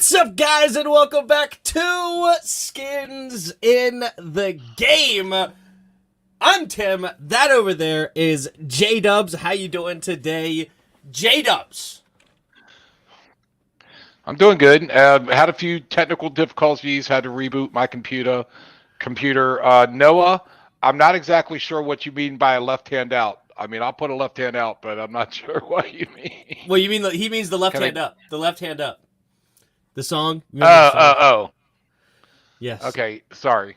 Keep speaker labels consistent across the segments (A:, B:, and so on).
A: What's up, guys, and welcome back to Skins in the Game. I'm Tim. That over there is J-Dubs. How you doing today, J-Dubs?
B: I'm doing good. Had a few technical difficulties. Had to reboot my computer. Noah, I'm not exactly sure what you mean by a left hand out. I mean, I'll put a left hand out, but I'm not sure what you mean.
A: Well, you mean he means the left hand up. The left hand up. The song.
B: Oh.
A: Yes.
B: Okay, sorry.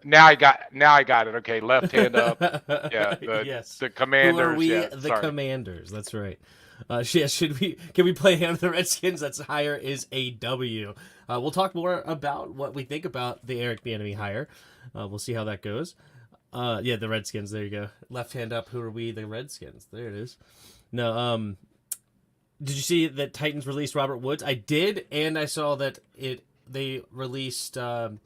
B: Now I got it. Okay, left hand up. Yeah.
A: Yes.
B: The Commanders.
A: Who are we?
B: Yeah,
A: the Commanders. That's right. Can we play Hand of the Redskins? That's hire is a W. We'll talk more about what we think about the Eric Bieniemy hire. We'll see how that goes. The Redskins. There you go. Left hand up. Who are we? The Redskins. There it is. No. Did you see that Titans released Robert Woods? I did, and I saw that they released Taylor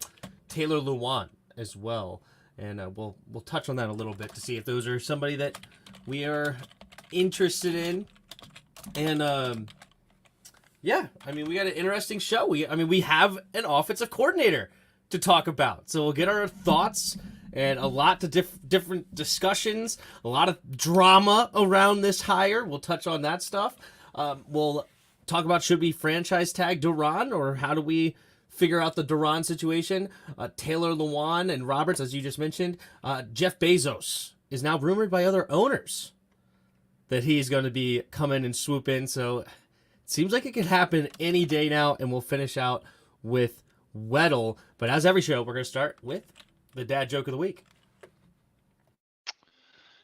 A: Lewan as well, and we'll touch on that a little bit to see if those are somebody that we are interested in. And we got an interesting show. We have an offensive coordinator to talk about, so we'll get our thoughts and a lot of different discussions, a lot of drama around this hire. We'll touch on that stuff. We'll talk about should we franchise tag Duran, or how do we figure out the Duran situation. Taylor Lewan and Roberts, as you just mentioned. Jeff Bezos is now rumored by other owners that he's going to be coming and swoop in. So it seems like it could happen any day now, and we'll finish out with Weddle. But as every show, we're going to start with the dad joke of the week.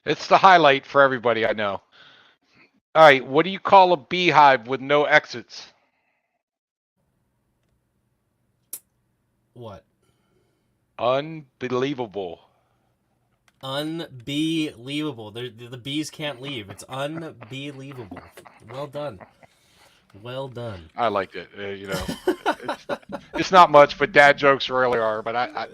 B: It's the highlight for everybody, I know. All right, what do you call a beehive with no exits?
A: What?
B: Unbelievable.
A: Unbelievable. The bees can't leave. It's unbelievable. Well done. Well done.
B: I liked it. It's not much, but dad jokes really are. But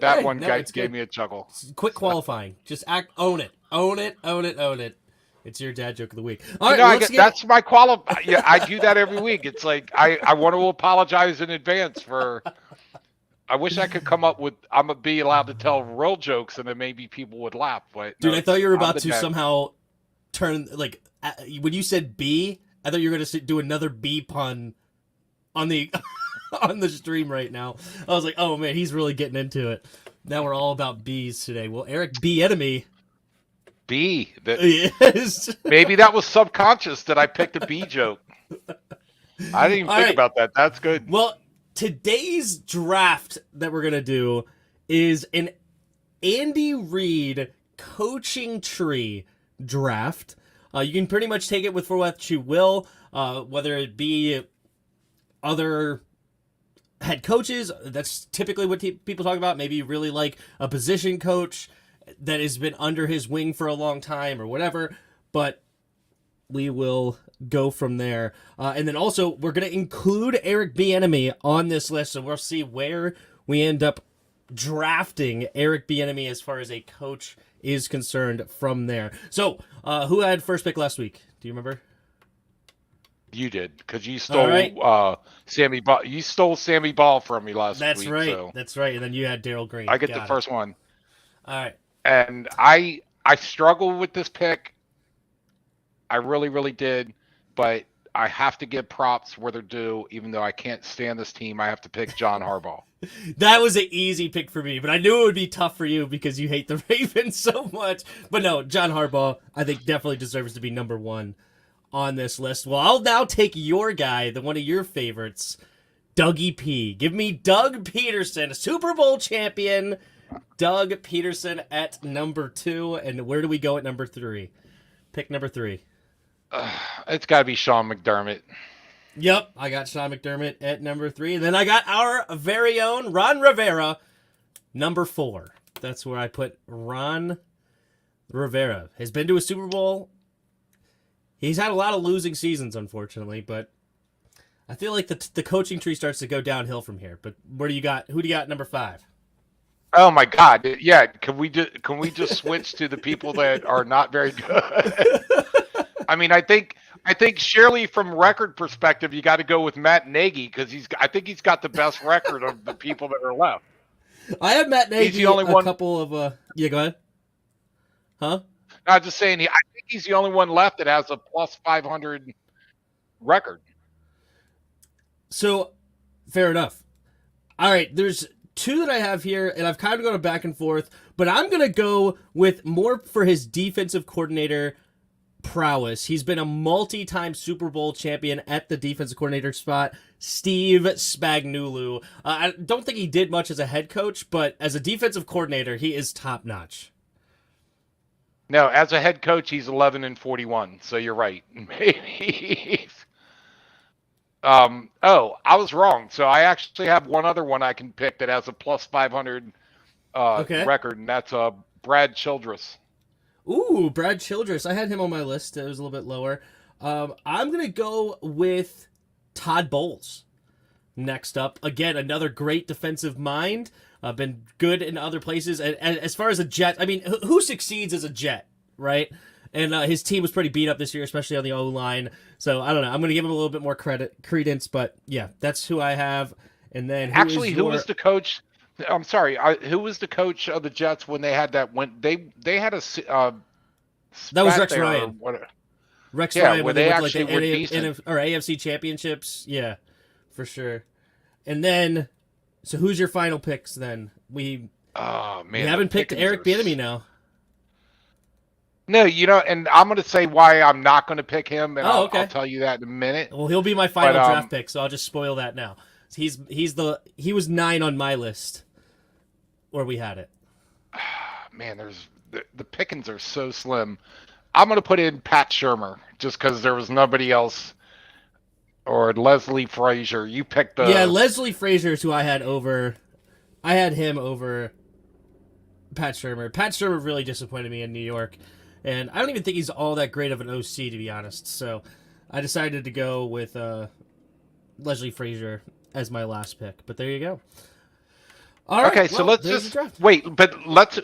B: gave me a chuckle.
A: Quit qualifying. Just own it. Own it. It's your dad joke of the week. All right,
B: that's my Yeah, I do that every week. It's like I want to apologize in advance for. I wish I could come up with. I'm gonna be allowed to tell real jokes, and then maybe people would laugh. But
A: dude, I thought you were about to somehow turn when you said bee. I thought you were going to do another bee pun on the on the stream right now. I was like, oh man, he's really getting into it. Now we're all about bees today. Well, Eric Bieniemy.
B: Bee.
A: Yes.
B: Maybe that was subconscious that I picked a bee joke. I didn't even think about that. That's good.
A: Well, today's draft that we're going to do is an Andy Reid coaching tree draft. You can pretty much take it for what you will, whether it be other head coaches. That's typically what people talk about. Maybe you really like a position coach that has been under his wing for a long time or whatever, but we will go from there. And then also, we're going to include Eric Bieniemy on this list, so we'll see where we end up drafting Eric Bieniemy as far as a coach is concerned from there. So, who had first pick last week? Do you remember?
B: You did, because you stole Sammy Ball. You stole Sammy Ball from me last week.
A: That's right.
B: So.
A: That's right. And then you had Daryl Green.
B: I get the first one.
A: All right.
B: And I struggled with this pick. I really, really did. But I have to give props where they're due. Even though I can't stand this team, I have to pick John Harbaugh.
A: That was an easy pick for me, but I knew it would be tough for you because you hate the Ravens so much. But no, John Harbaugh, I think definitely deserves to be number one on this list. Well, I'll now take your guy, one of your favorites, Dougie P. Give me Doug Peterson, a Super Bowl champion. Doug Peterson at number 2. And where do we go at number 3? Pick number 3.
B: It's got to be Sean McDermott.
A: Yep, I got Sean McDermott at number 3. And then I got our very own Ron Rivera, number 4. That's where I put Ron Rivera. Has been to a Super Bowl. He's had a lot of losing seasons, unfortunately, but I feel like the coaching tree starts to go downhill from here. But where do you got? Who do you got at number 5?
B: Oh my God! Yeah, can we just switch to the people that are not very good? I mean, I think I think surely from record perspective, you got to go with Matt Nagy because I think he's got the best record of the people that are left.
A: I have Matt
B: He's the
A: Nagy
B: only
A: a
B: one.
A: couple of yeah, go ahead. Huh?
B: Not just saying. I think he's the only one left that has a plus 500 record.
A: So, fair enough. All right, there's two that I have here, and I've kind of gone back and forth, but I'm going to go with more for his defensive coordinator prowess. He's been a multi-time Super Bowl champion at the defensive coordinator spot, Steve Spagnuolo. I don't think he did much as a head coach, but as a defensive coordinator, he is top-notch.
B: No, as a head coach, he's 11-41. So you're right. Maybe. I was wrong. So I actually have one other one I can pick that has a plus 500
A: Okay.
B: record, and that's Brad Childress.
A: Ooh, Brad Childress. I had him on my list. It was a little bit lower. I'm going to go with Todd Bowles. Next up, again, another great defensive mind. Been good in other places. And as far as a Jet, I mean, who succeeds as a Jet, right? And his team was pretty beat up this year, especially on the O-line. So, I don't know. I'm going to give him a little bit more credence. But, yeah, that's who I have. And then
B: who was the coach? I'm sorry. Who was the coach of the Jets when they had that? When they had a
A: that was Rex Ryan. Rex Ryan,
B: where they actually were decent.
A: Or AFC championships. Yeah, for sure. And then, so who's your final picks then? We haven't picked Eric Bieniemy now.
B: No, and I'm going to say why I'm not going to pick him, and I'll tell you that in a minute.
A: Well, he'll be my final draft pick, so I'll just spoil that now. He was 9 on my list where we had it.
B: Man, the pickings are so slim. I'm going to put in Pat Shurmur just because there was nobody else, or Leslie Frazier. You picked
A: Leslie Frazier is who I had over. I had him over Pat Shurmur. Pat Shurmur really disappointed me in New York, and I don't even think he's all that great of an OC, to be honest. So I decided to go with Leslie Frazier as my last pick. But there you go. All right.
B: Okay, so let's just wait, but let's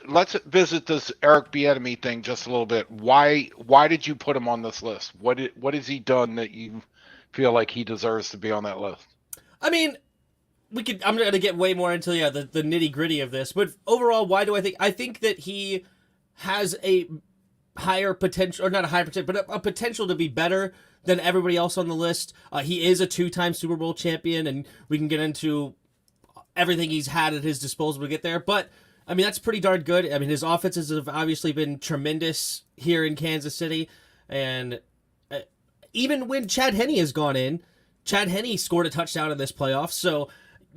B: visit this Eric Bieniemy thing just a little bit. Why did you put him on this list? What has he done that you feel like he deserves to be on that list?
A: I mean, I'm going to get way more into the nitty-gritty of this, but overall, why do I think that he has a higher potential, or not a higher potential, but a potential to be better than everybody else on the list. He is a 2-time Super Bowl champion, and we can get into everything he's had at his disposal to get there. But, I mean, that's pretty darn good. I mean, his offenses have obviously been tremendous here in Kansas City. And even when Chad Henne has gone in, Chad Henne scored a touchdown in this playoff. So,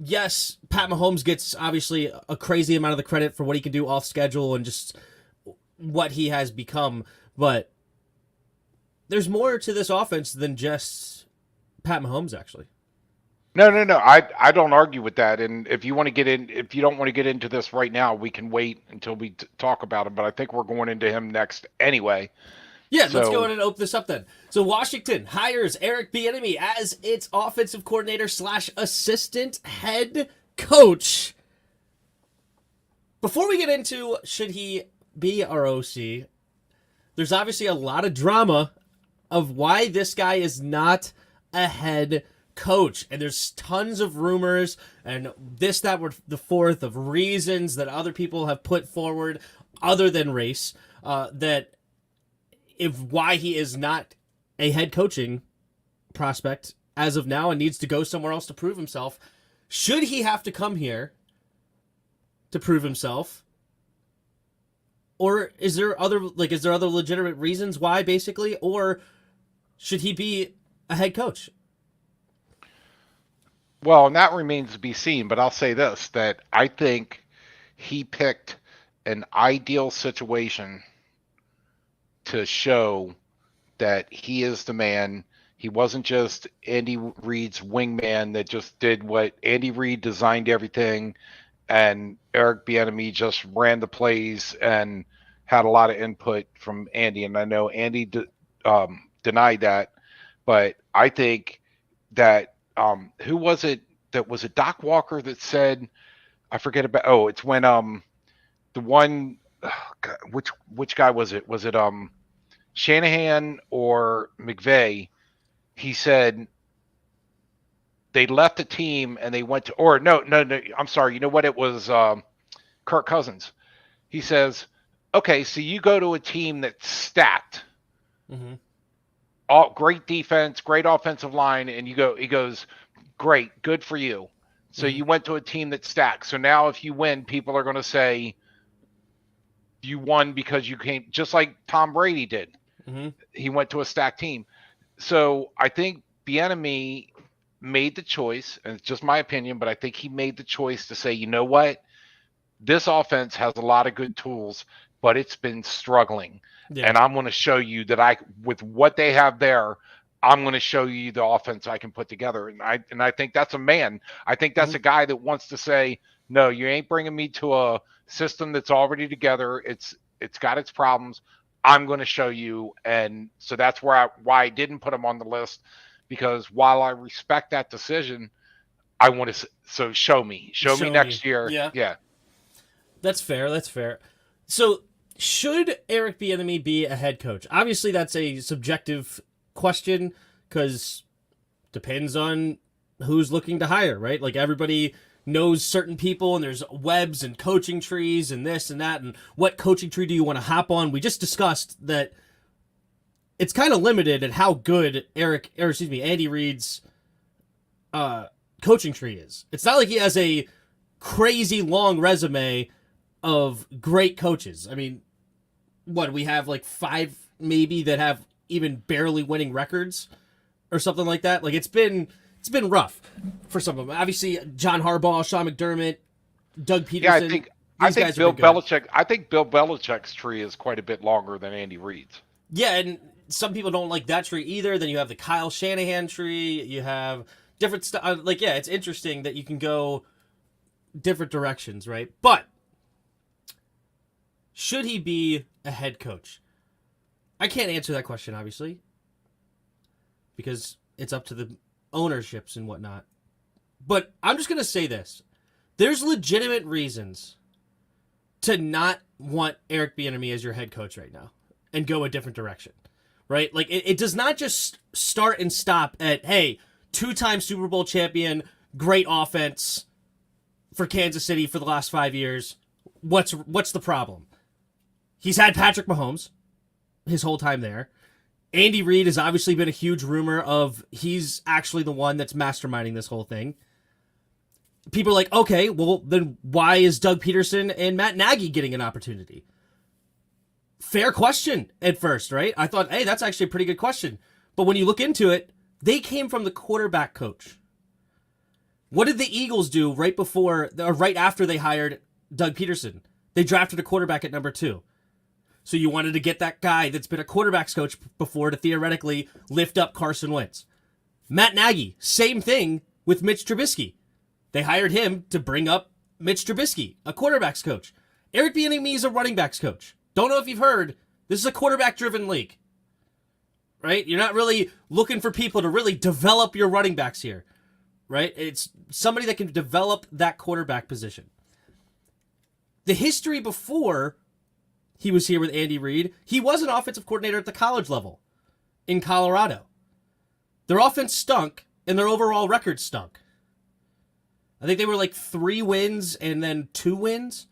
A: yes, Pat Mahomes gets obviously a crazy amount of the credit for what he can do off schedule and just what he has become. But there's more to this offense than just Pat Mahomes, actually.
B: No. I don't argue with that. And if you don't want to get into this right now, we can wait until we talk about him. But I think we're going into him next anyway.
A: Yeah, let's go ahead and open this up then. So Washington hires Eric Bieniemy as its offensive coordinator / assistant head coach. Before we get into should he be our OC, there's obviously a lot of drama of why this guy is not a head coach. And there's tons of rumors and this, that, or the fourth of reasons that other people have put forward other than race, that why he is not a head coaching prospect as of now and needs to go somewhere else to prove himself. Should he have to come here to prove himself? Or is there other legitimate reasons why, basically? Or should he be a head coach?
B: Well, and that remains to be seen, but I'll say this, that I think he picked an ideal situation to show that he is the man. He wasn't just Andy Reid's wingman that just did what Andy Reid designed everything, and Eric Bieniemy just ran the plays and had a lot of input from Andy. And I know Andy denied that, but I think that who was it? That was it Doc Walker that said, I forget about. Oh, it's when the one, which guy was it? Was it Shanahan or McVay he said they left the team and they went to, or no, I'm sorry. You know what? It was Kirk Cousins. He says, okay, so you go to a team that's stacked, all great defense, great offensive line, and he goes, great, good for you. So you went to a team that's stacked. So now if you win, people are going to say you won because you came, just like Tom Brady did. He went to a stacked team. So I think Bieniemy made the choice, and it's just my opinion, but I think he made the choice to say, you know what? This offense has a lot of good tools, but it's been struggling. Yeah. And I'm going to show you that with what they have there, I'm going to show you the offense I can put together. And I think that's a man. I think that's a guy that wants to say, no, you ain't bringing me to a system that's already together. It's got its problems. I'm going to show you. And so that's why I didn't put him on the list, because while I respect that decision, I want to, so show me next year. Yeah.
A: That's fair. So should Eric Bieniemy be a head coach? Obviously, that's a subjective question because depends on who's looking to hire, right? Like everybody knows certain people and there's webs and coaching trees and this and that. And what coaching tree do you want to hop on? We just discussed that it's kind of limited at how good Andy Reid's coaching tree is. It's not like he has a crazy long resume of great coaches. I mean, what, we have like 5 maybe that have even barely winning records or something like that. Like it's been rough for some of them. Obviously, John Harbaugh, Sean McDermott, Doug Peterson.
B: Yeah, I think Bill Belichick. I think Bill Belichick's tree is quite a bit longer than Andy Reid's.
A: Yeah, and some people don't like that tree either. Then you have the Kyle Shanahan tree. You have different stuff. Like, yeah, it's interesting that you can go different directions, right? But should he be a head coach? I can't answer that question, obviously, because it's up to the ownerships and whatnot. But I'm just going to say this. There's legitimate reasons to not want Eric Bieniemy as your head coach right now and go a different direction, right? Like, it does not just start and stop at, hey, 2-time Super Bowl champion, great offense for Kansas City for the last 5 years. What's the problem? He's had Patrick Mahomes his whole time there. Andy Reid has obviously been a huge rumor of he's actually the one that's masterminding this whole thing. People are like, okay, well, then why is Doug Peterson and Matt Nagy getting an opportunity? Fair question at first, right? I thought, hey, that's actually a pretty good question. But when you look into it, they came from the quarterback coach. What did the Eagles do right after they hired Doug Peterson? They drafted a quarterback at number 2. So you wanted to get that guy that's been a quarterback's coach before to theoretically lift up Carson Wentz. Matt Nagy, same thing with Mitch Trubisky. They hired him to bring up Mitch Trubisky, a quarterback's coach. Eric Bieniemy is a running back's coach. Don't know if you've heard, this is a quarterback-driven league. Right? You're not really looking for people to really develop your running backs here. Right? It's somebody that can develop that quarterback position. The history before he was here with Andy Reid, he was an offensive coordinator at the college level in Colorado. Their offense stunk, and their overall record stunk. I think they were like 3 wins and then 2 wins.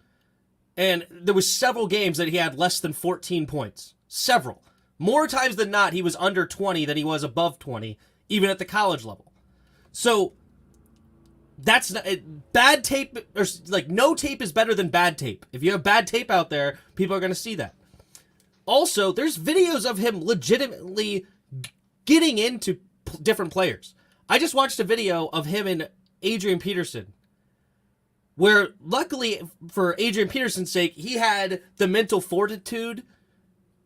A: And there was several games that he had less than 14 points. Several. More times than not, he was under 20 than he was above 20, even at the college level. So that's not, bad tape, or like no tape is better than bad tape. If you have bad tape out there, people are going to see that. Also, there's videos of him legitimately getting into different players. I just watched a video of him and Adrian Peterson, where luckily for Adrian Peterson's sake, he had the mental fortitude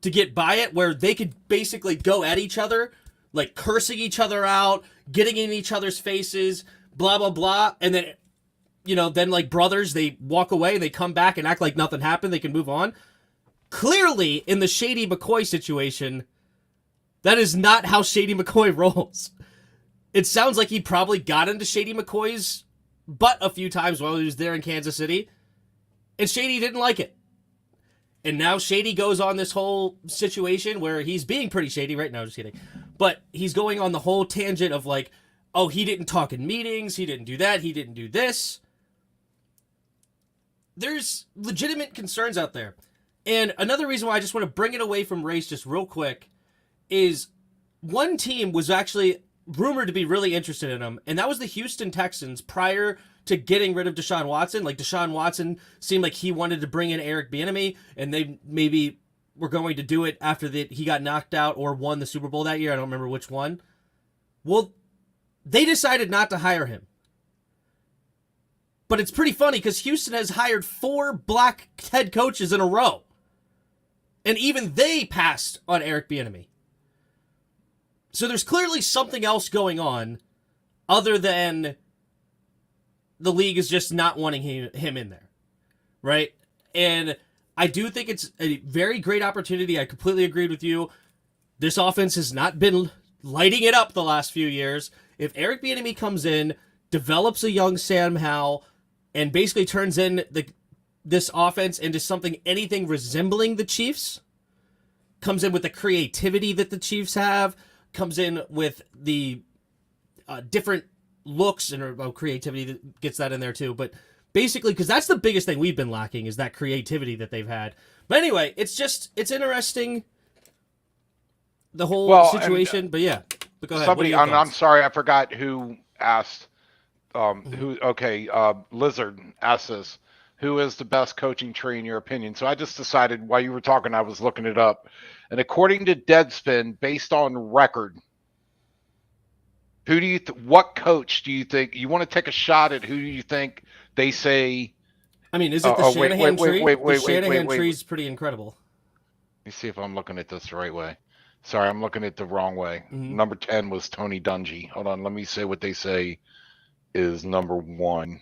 A: to get by it, where they could basically go at each other, like cursing each other out, getting in each other's faces, blah, blah, blah. And then, then like brothers, they walk away and they come back and act like nothing happened. They can move on. Clearly, in the Shady McCoy situation, that is not how Shady McCoy rolls. It sounds like he probably got into Shady McCoy's butt a few times while he was there in Kansas City, and Shady didn't like it. And now Shady goes on this whole situation where he's being pretty shady right now, just kidding. But he's going on the whole tangent of like, oh, he didn't talk in meetings, he didn't do that, he didn't do this. There's legitimate concerns out there. And another reason why I just want to bring it away from race just real quick is one team was actually rumored to be really interested in him, and that was the Houston Texans prior to getting rid of Deshaun Watson. Like, Deshaun Watson seemed like he wanted to bring in Eric Bieniemy, and they maybe were going to do it after he got knocked out or won the Super Bowl that year. I don't remember which one. Well, they decided not to hire him. But it's pretty funny because Houston has hired 4 black head coaches in a row. And even they passed on Eric Bieniemy. So there's clearly something else going on other than the league is just not wanting him in there. Right? And I do think it's a very great opportunity. I completely agreed with you. This offense has not been lighting it up the last few years. If Eric Bieniemy comes in, develops a young Sam Howell, and basically turns in this offense into something anything resembling the Chiefs, comes in with the creativity that the Chiefs have, comes in with the different looks and creativity that gets that in there too. But basically, because that's the biggest thing we've been lacking is that creativity that they've had. But anyway, it's interesting, the whole situation. But yeah, but go ahead.
B: Somebody, I'm sorry, I forgot who asked. Lizard asked this. Who is the best coaching tree in your opinion? So I just decided while you were talking, I was looking it up. And according to Deadspin, based on record, who do you what coach do you think you want to take a shot at? Who do you think they say?
A: I mean, is it the Shanahan tree? The Shanahan tree is pretty incredible.
B: Let me see if I'm looking at this the right way. Sorry, I'm looking at it the wrong way.
A: Mm-hmm.
B: Number 10 was Tony Dungy. Hold on, let me say what they say is number 1.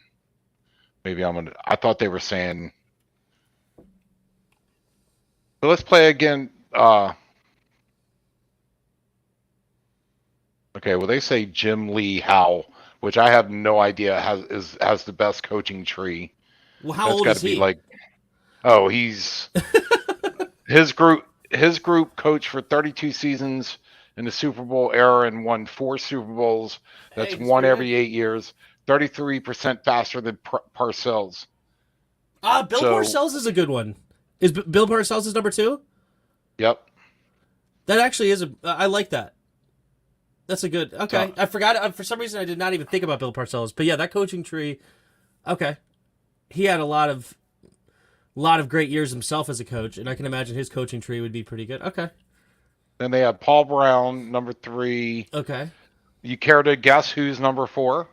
B: Maybe I thought they were saying. So let's play again. Okay, well they say Jim Lee Howell, which I have no idea has the best coaching tree.
A: Well, how old is he?
B: He's his group coached for 32 seasons in the Super Bowl era and won 4 Super Bowls. That's one every 8 years. 33% faster than Parcells.
A: Bill Parcells is a good one. Is Bill Parcells number 2?
B: Yep.
A: That actually is I like that. That's a good. Okay, I forgot. For some reason, I did not even think about Bill Parcells. But yeah, that coaching tree. Okay, he had a lot of great years himself as a coach, and I can imagine his coaching tree would be pretty good. Okay.
B: Then they had Paul Brown, number 3.
A: Okay.
B: You care to guess who's number 4?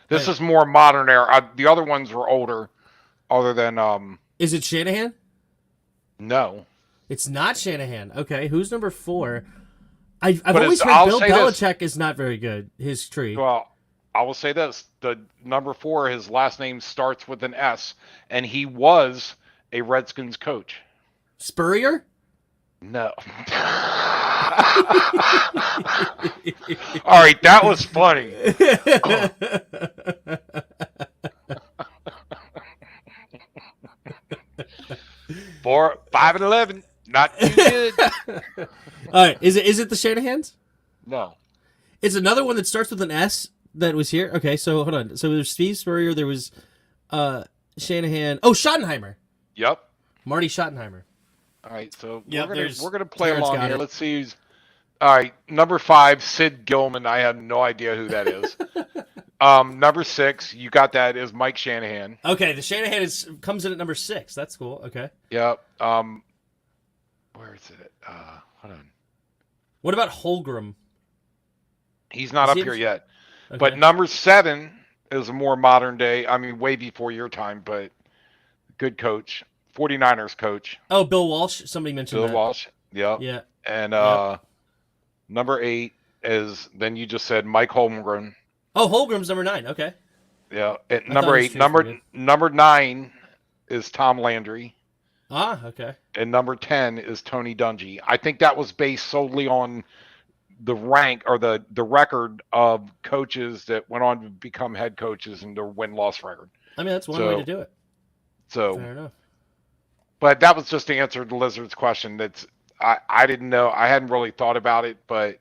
B: This is more modern era. The other ones were older, other than.
A: Is it Shanahan?
B: No.
A: It's not Shanahan. Okay, who's number 4? I've always heard Bill Belichick is not very good. His tree.
B: Well, I will say this: the number 4, his last name starts with an S, and he was a Redskins coach.
A: Spurrier?
B: No. All right, that was funny. 4, 5, and 11. Not too good.
A: All right, is it the Shanahans?
B: No.
A: It's another one that starts with an S that was here. Okay, so hold on. So there's Steve Spurrier. There was Shanahan. Oh, Schottenheimer.
B: Yep.
A: Marty Schottenheimer.
B: All right, so
A: yep,
B: we're gonna play along here. Let's see who's. All right, number 5, Sid Gilman. I have no idea who that is. Number 6, you got that, is Mike Shanahan.
A: Okay, the Shanahan comes in at number 6. That's cool. Okay.
B: Yep. Where is it? Hold on.
A: What about Holmgren?
B: He's not up here yet. Okay. But number 7 is a more modern day. I mean, way before your time, but good coach. 49ers coach.
A: Oh, Bill Walsh. Somebody mentioned that.
B: Bill Walsh. Yep.
A: Yeah.
B: And number 8 is, then you just said Mike Holmgren.
A: Oh, Holmgren's number 9. Okay.
B: Yeah. At number 8. Number 9 is Tom Landry.
A: Ah, okay.
B: And number 10 is Tony Dungy. I think that was based solely on the rank or the record of coaches that went on to become head coaches and their win-loss record.
A: I mean, that's one way to do it.
B: So,
A: fair enough.
B: But that was just to answer the Lizard's question. I didn't know. I hadn't really thought about it, but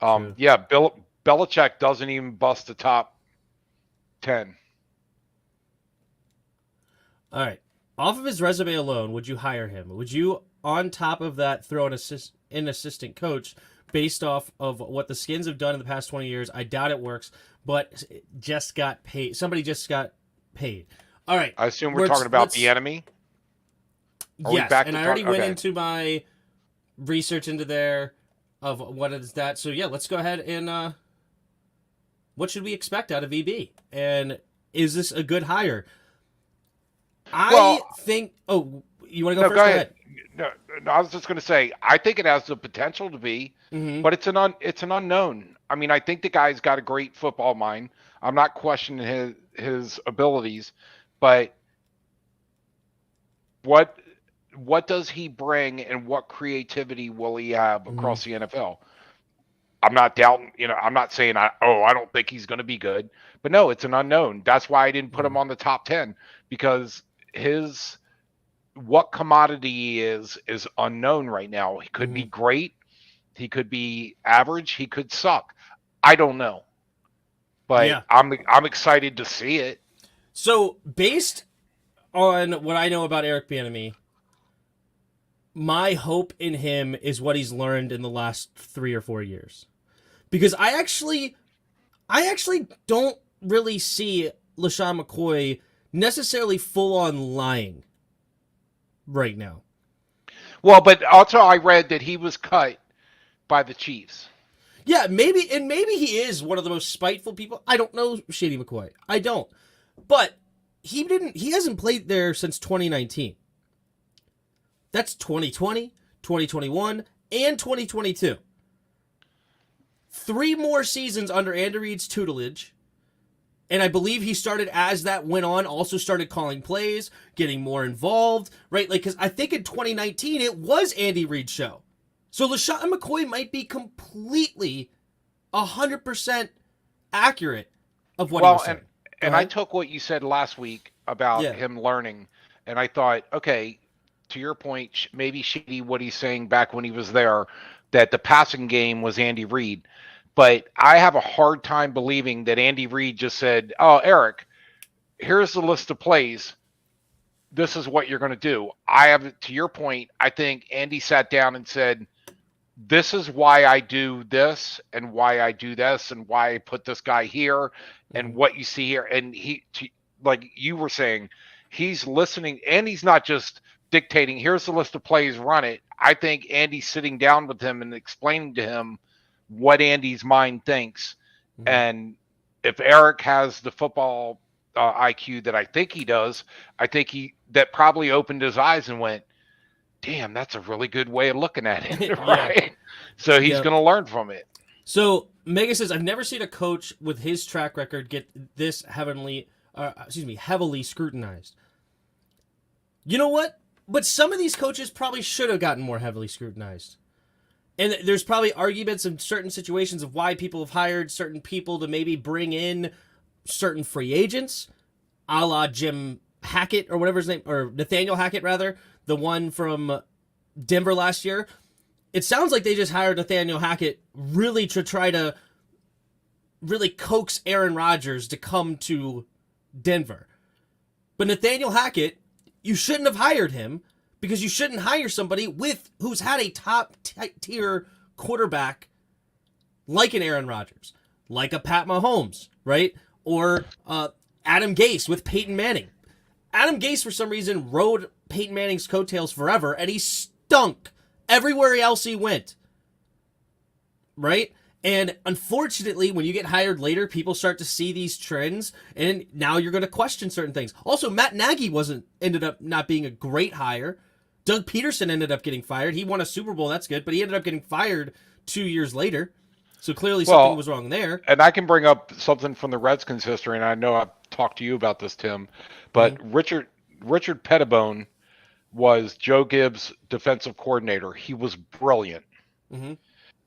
A: True.
B: Yeah, Belichick doesn't even bust the top 10.
A: All right. Off of his resume alone, would you hire him? Would you, on top of that, throw an assistant coach based off of what the Skins have done in the past 20 years? I doubt it works, but just got paid. Somebody just got paid. All right.
B: I assume we're talking about Bieniemy.
A: Yes, and I already went into my research into there of what is that. So yeah, let's go ahead and what should we expect out of EB? And is this a good hire? I think. Oh, you want to go first?
B: Go ahead. No, I was just going to say I think it has the potential to be, but it's an unknown. I mean, I think the guy's got a great football mind. I'm not questioning his abilities, but what does he bring, and what creativity will he have across the NFL? I'm not doubting, I'm not saying I don't think he's going to be good, but no, it's an unknown. That's why I didn't put him on the top 10, because what commodity he is unknown right now. He could be great, he could be average, he could suck. I don't know, but yeah. I'm excited to see it.
A: So based on what I know about Eric Bieniemy, my hope in him is what he's learned in the last 3 or 4 years. Because I actually don't really see LaShawn McCoy necessarily full on lying right now.
B: Well, but also I read that he was cut by the Chiefs.
A: Yeah, maybe he is one of the most spiteful people. I don't know Shady McCoy. I don't. But he hasn't played there since 2019. That's 2020, 2021, and 2022. 3 more seasons under Andy Reid's tutelage. And I believe he started, as that went on, also started calling plays, getting more involved, right? Like, because I think in 2019, it was Andy Reid's show. So LaShawn McCoy might be completely 100% accurate of what he was saying.
B: And I took what you said last week about him learning, and I thought, okay, to your point, maybe Shady, what he's saying back when he was there, that the passing game was Andy Reid. But I have a hard time believing that Andy Reid just said, oh, Eric, here's the list of plays. This is what you're going to do. To your point, I think Andy sat down and said, this is why I do this and why I do this and why I put this guy here and what you see here. And like you were saying, he's listening, and he's not just dictating, here's the list of plays, run it. I think Andy's sitting down with him and explaining to him what Andy's mind thinks. And if Eric has the football IQ that I think he does, I think that probably opened his eyes and went, damn, that's a really good way of looking at it. Right. So he's going to learn from it.
A: So Mega says, I've never seen a coach with his track record get this heavily scrutinized. You know what? But some of these coaches probably should have gotten more heavily scrutinized. And there's probably arguments in certain situations of why people have hired certain people to maybe bring in certain free agents, a la Jim Hackett or whatever his name, or Nathaniel Hackett rather, the one from Denver last year. It sounds like they just hired Nathaniel Hackett really to try to really coax Aaron Rodgers to come to Denver. But Nathaniel Hackett, you shouldn't have hired him, because you shouldn't hire somebody who's had a top tier quarterback like an Aaron Rodgers, like a Pat Mahomes, right? Or Adam Gase with Peyton Manning. Adam Gase, for some reason, rode Peyton Manning's coattails forever, and he stunk everywhere else he went, right? And unfortunately, when you get hired later, people start to see these trends, and now you're going to question certain things. Also, Matt Nagy ended up not being a great hire. Doug Peterson ended up getting fired. He won a Super Bowl, that's good, but he ended up getting fired 2 years later. So clearly something was wrong there.
B: And I can bring up something from the Redskins history, and I know I've talked to you about this, Tim, but Richard Pettibone was Joe Gibbs' defensive coordinator. He was brilliant.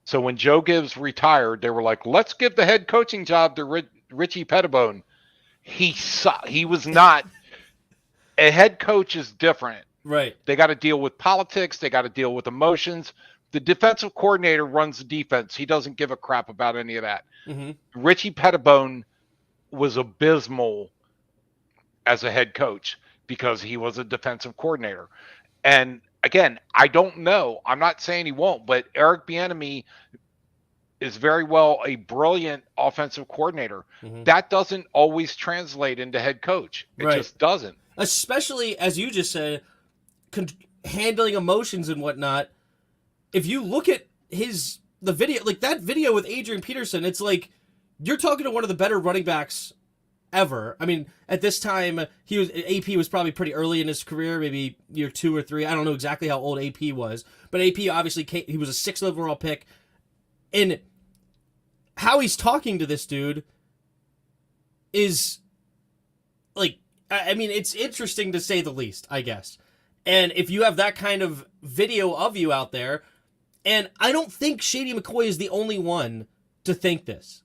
B: So when Joe Gibbs retired, they were like, let's give the head coaching job to Richie Pettibone. He was not. A head coach is different.
A: Right.
B: They got to deal with politics. They got to deal with emotions. The defensive coordinator runs the defense. He doesn't give a crap about any of that.
A: Mm-hmm.
B: Richie Pettibone was abysmal as a head coach because he was a defensive coordinator. And again, I don't know. I'm not saying he won't, but Eric Bieniemy is very well a brilliant offensive coordinator.
A: Mm-hmm.
B: That doesn't always translate into head coach. It just doesn't.
A: Especially, as you just said, handling emotions and whatnot. If you look at the video, like that video with Adrian Peterson, it's like you're talking to one of the better running backs ever. I mean, at this time, AP was probably pretty early in his career, maybe year 2 or 3. I don't know exactly how old AP was, but AP obviously he was a 6th overall pick. And how he's talking to this dude is like, I mean, it's interesting to say the least, I guess. And if you have that kind of video of you out there, and I don't think Shady McCoy is the only one to think this.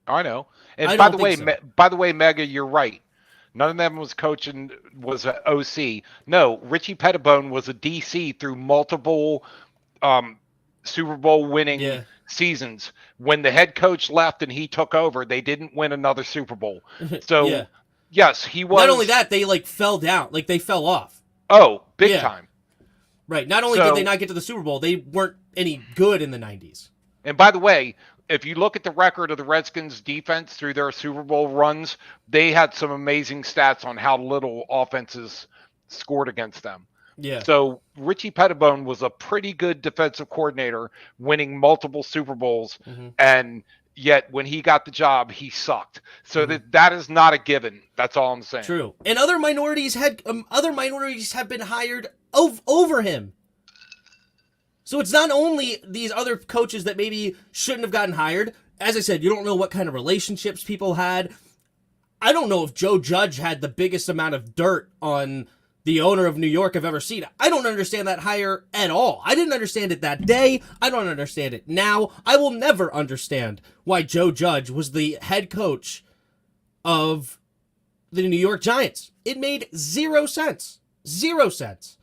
B: I know. And
A: I
B: by
A: don't
B: the way,
A: think so.
B: by the way, Mega, you're right. None of them was coaching, was an OC. No, Richie Pettibone was a DC through multiple Super Bowl winning seasons. When the head coach left and he took over, they didn't win another Super Bowl. So, yes, he was.
A: Not only that, they like fell down. Like they fell off.
B: Oh, big time.
A: Right. Not only did they not get to the Super Bowl, they weren't any good in the 90s.
B: And by the way, if you look at the record of the Redskins defense through their Super Bowl runs, they had some amazing stats on how little offenses scored against them.
A: Yeah.
B: So Richie Pettibone was a pretty good defensive coordinator, winning multiple Super Bowls, and yet when he got the job, he sucked. So that is not a given. That's all I'm saying.
A: True. And other minorities have been hired over him. So it's not only these other coaches that maybe shouldn't have gotten hired. As I said, you don't know what kind of relationships people had. I don't know if Joe Judge had the biggest amount of dirt on the owner of New York I've ever seen. I don't understand that hire at all. I didn't understand it that day. I don't understand it now. I will never understand why Joe Judge was the head coach of the New York Giants. It made 0 sense. 0 sense.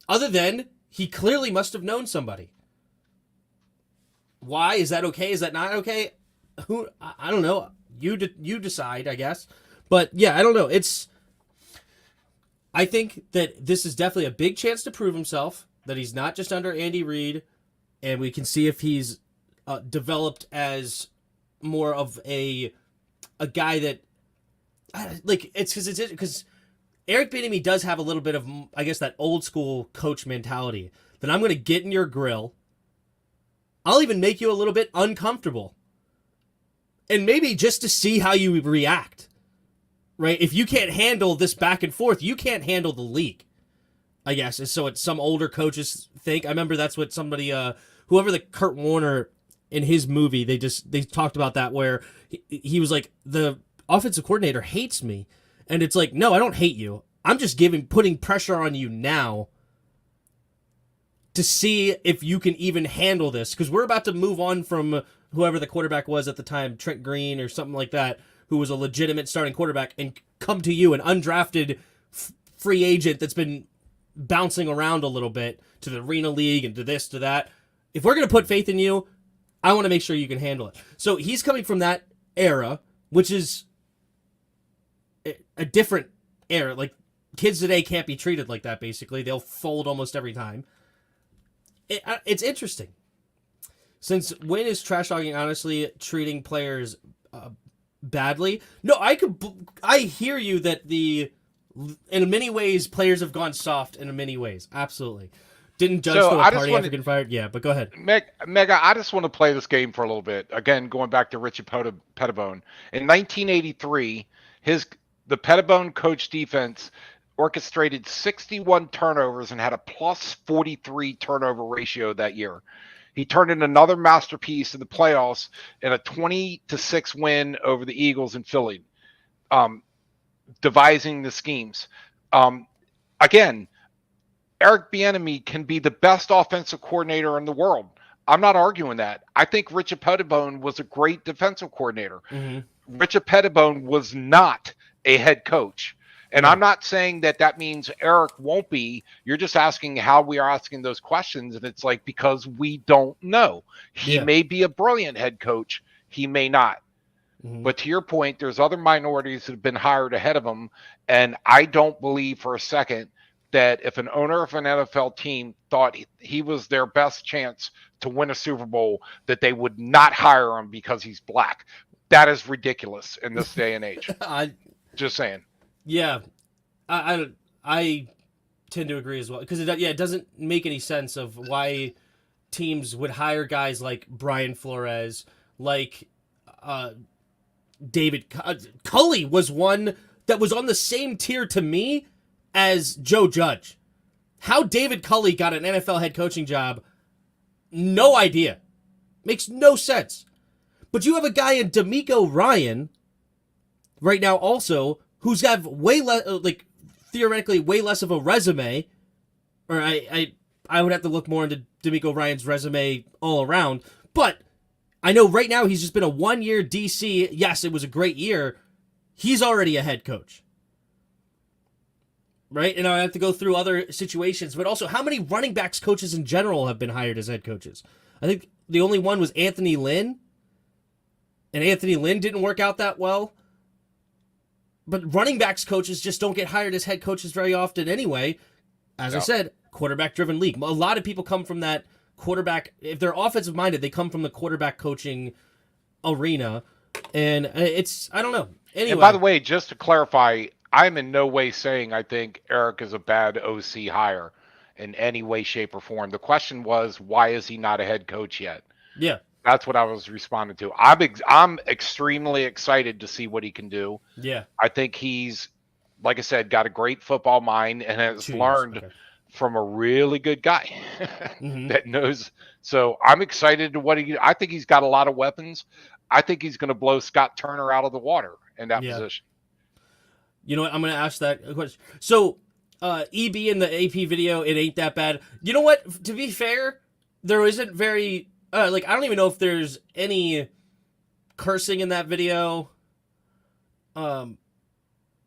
A: Other than he clearly must have known somebody. Why? Is that okay? Is that not okay? I don't know. You decide, I guess. But yeah, I don't know. I think that this is definitely a big chance to prove himself, that he's not just under Andy Reid, and we can see if he's developed as more of a guy that, like, it's because Eric Bieniemy does have a little bit of, I guess, that old school coach mentality that I'm going to get in your grill. I'll even make you a little bit uncomfortable. And maybe just to see how you react. Right? If you can't handle this back and forth, you can't handle the league, I guess. And so it's some older coaches think. I remember that's what somebody, whoever the Kurt Warner in his movie, they talked about that where he was like, the offensive coordinator hates me. And it's like, no, I don't hate you. I'm just putting pressure on you now to see if you can even handle this. Because we're about to move on from whoever the quarterback was at the time, Trent Green or something like that, who was a legitimate starting quarterback, and come to you, an undrafted free agent that's been bouncing around a little bit to the Arena League and to this, to that. If we're going to put faith in you, I want to make sure you can handle it. So he's coming from that era, which is a different era. Like, kids today can't be treated like that, basically. They'll fold almost every time. It's interesting. Since when is trash talking honestly treating players badly? No, I hear you that in many ways players have gone soft in many ways. Absolutely. Didn't Judge throw a party after getting fired? Yeah, but go ahead.
B: Mega, I just want to play this game for a little bit. Again, going back to Richie Pettibone. In 1983, the Pettibone coach defense orchestrated 61 turnovers and had a plus 43 turnover ratio that year. He turned in another masterpiece in the playoffs in a 20-6 win over the Eagles in Philly, devising the schemes. Again, Eric Bieniemy can be the best offensive coordinator in the world. I'm not arguing that. I think Richard Pettibone was a great defensive coordinator. Richard Pettibone was not a head coach. And
A: Right.
B: I'm not saying that means Eric won't be. You're just asking how we are asking those questions. And it's like, because we don't know. He
A: Yeah.
B: may be a brilliant head coach. He may not.
A: Mm-hmm.
B: But to your point, there's other minorities that have been hired ahead of him. And I don't believe for a second that if an owner of an NFL team thought he was their best chance to win a Super Bowl, that they would not hire him because he's black. That is ridiculous in this day and age. Just saying.
A: Yeah, I tend to agree as well, because it doesn't make any sense of why teams would hire guys like Brian Flores, like David Culley was one that was on the same tier to me as Joe Judge. How David Culley got an NFL head coaching job, no idea. Makes no sense. But you have a guy in D'Amico Ryan right now also who's got way less, like theoretically way less of a resume. Or I would have to look more into D'Amico Ryan's resume all around. But I know right now he's just been a 1-year DC. Yes, it was a great year. He's already a head coach. Right? And I have to go through other situations. But also, how many running backs coaches in general have been hired as head coaches? I think the only one was Anthony Lynn. And Anthony Lynn didn't work out that well. But running backs coaches just don't get hired as head coaches very often anyway. As I said, quarterback-driven league. A lot of people come from that quarterback. If they're offensive-minded, they come from the quarterback coaching arena. And it's, I don't know. Anyway.
B: And by the way, just to clarify, I'm in no way saying I think Eric is a bad OC hire in any way, shape, or form. The question was, why is he not a head coach yet?
A: Yeah.
B: That's what I was responding to. I'm extremely excited to see what he can do.
A: Yeah.
B: I think he's, like I said, got a great football mind and has learned from a really good guy that knows. So I'm excited to I think he's got a lot of weapons. I think he's going to blow Scott Turner out of the water in that position.
A: You know what? I'm going to ask that question. So, EB in the AP video, it ain't that bad. You know what? To be fair, there isn't very... I don't even know if there's any cursing in that video. I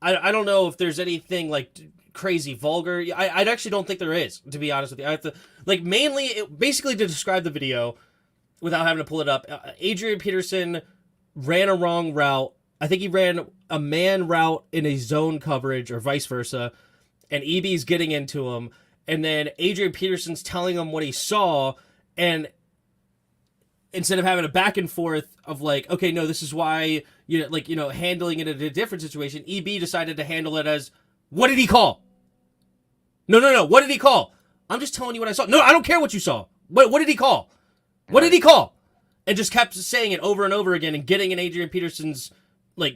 A: don't know if there's anything like crazy vulgar. I actually don't think there is, to be honest with you. I have to basically to describe the video without having to pull it up. Adrian Peterson ran a wrong route. I think he ran a man route in a zone coverage or vice versa, and EB's getting into him, and then Adrian Peterson's telling him what he saw, and instead of having a back and forth of like, okay, no, this is why, handling it in a different situation, EB decided to handle it as, what did he call? No, what did he call? I'm just telling you what I saw. No, I don't care what you saw. What did he call? What did he call? And just kept saying it over and over again and getting in Adrian Peterson's,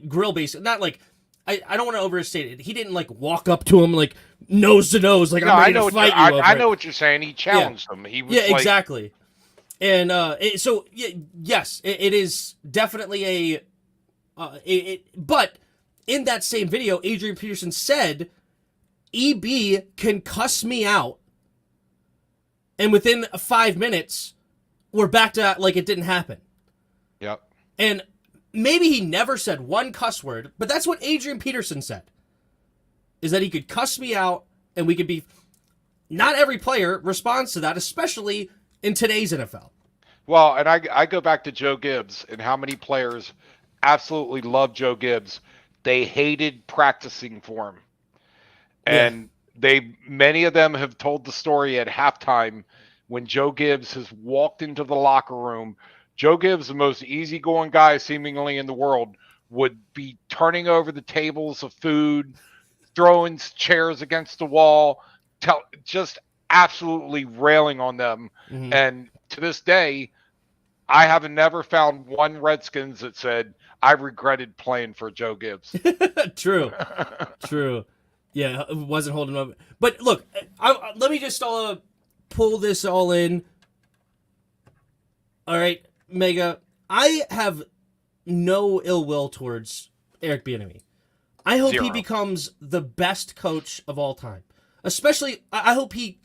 A: grill base. Not like, I don't want to overstate it. He didn't, walk up to him, nose to nose, I'm ready to fight you over
B: I know what you're saying. He challenged him. He was
A: exactly. And yes, it is definitely but in that same video, Adrian Peterson said, EB can cuss me out, and within 5 minutes, we're back to like it didn't happen.
B: Yep.
A: And maybe he never said one cuss word, but that's what Adrian Peterson said, is that he could cuss me out, and we could be... Not every player responds to that, especially in today's NFL.
B: Well, and I go back to Joe Gibbs and how many players absolutely love Joe Gibbs. They hated practicing for him. And many of them have told the story at halftime when Joe Gibbs has walked into the locker room. Joe Gibbs, the most easygoing guy seemingly in the world, would be turning over the tables of food, throwing chairs against the wall, just absolutely railing on them. Mm-hmm. And to this day, I have never found one Redskins that said, I regretted playing for Joe Gibbs.
A: True. Yeah, it wasn't holding up. But look, let me just pull this all in. All right, Mega. I have no ill will towards Eric Bieniemy. I hope he becomes the best coach of all time. Especially, I hope he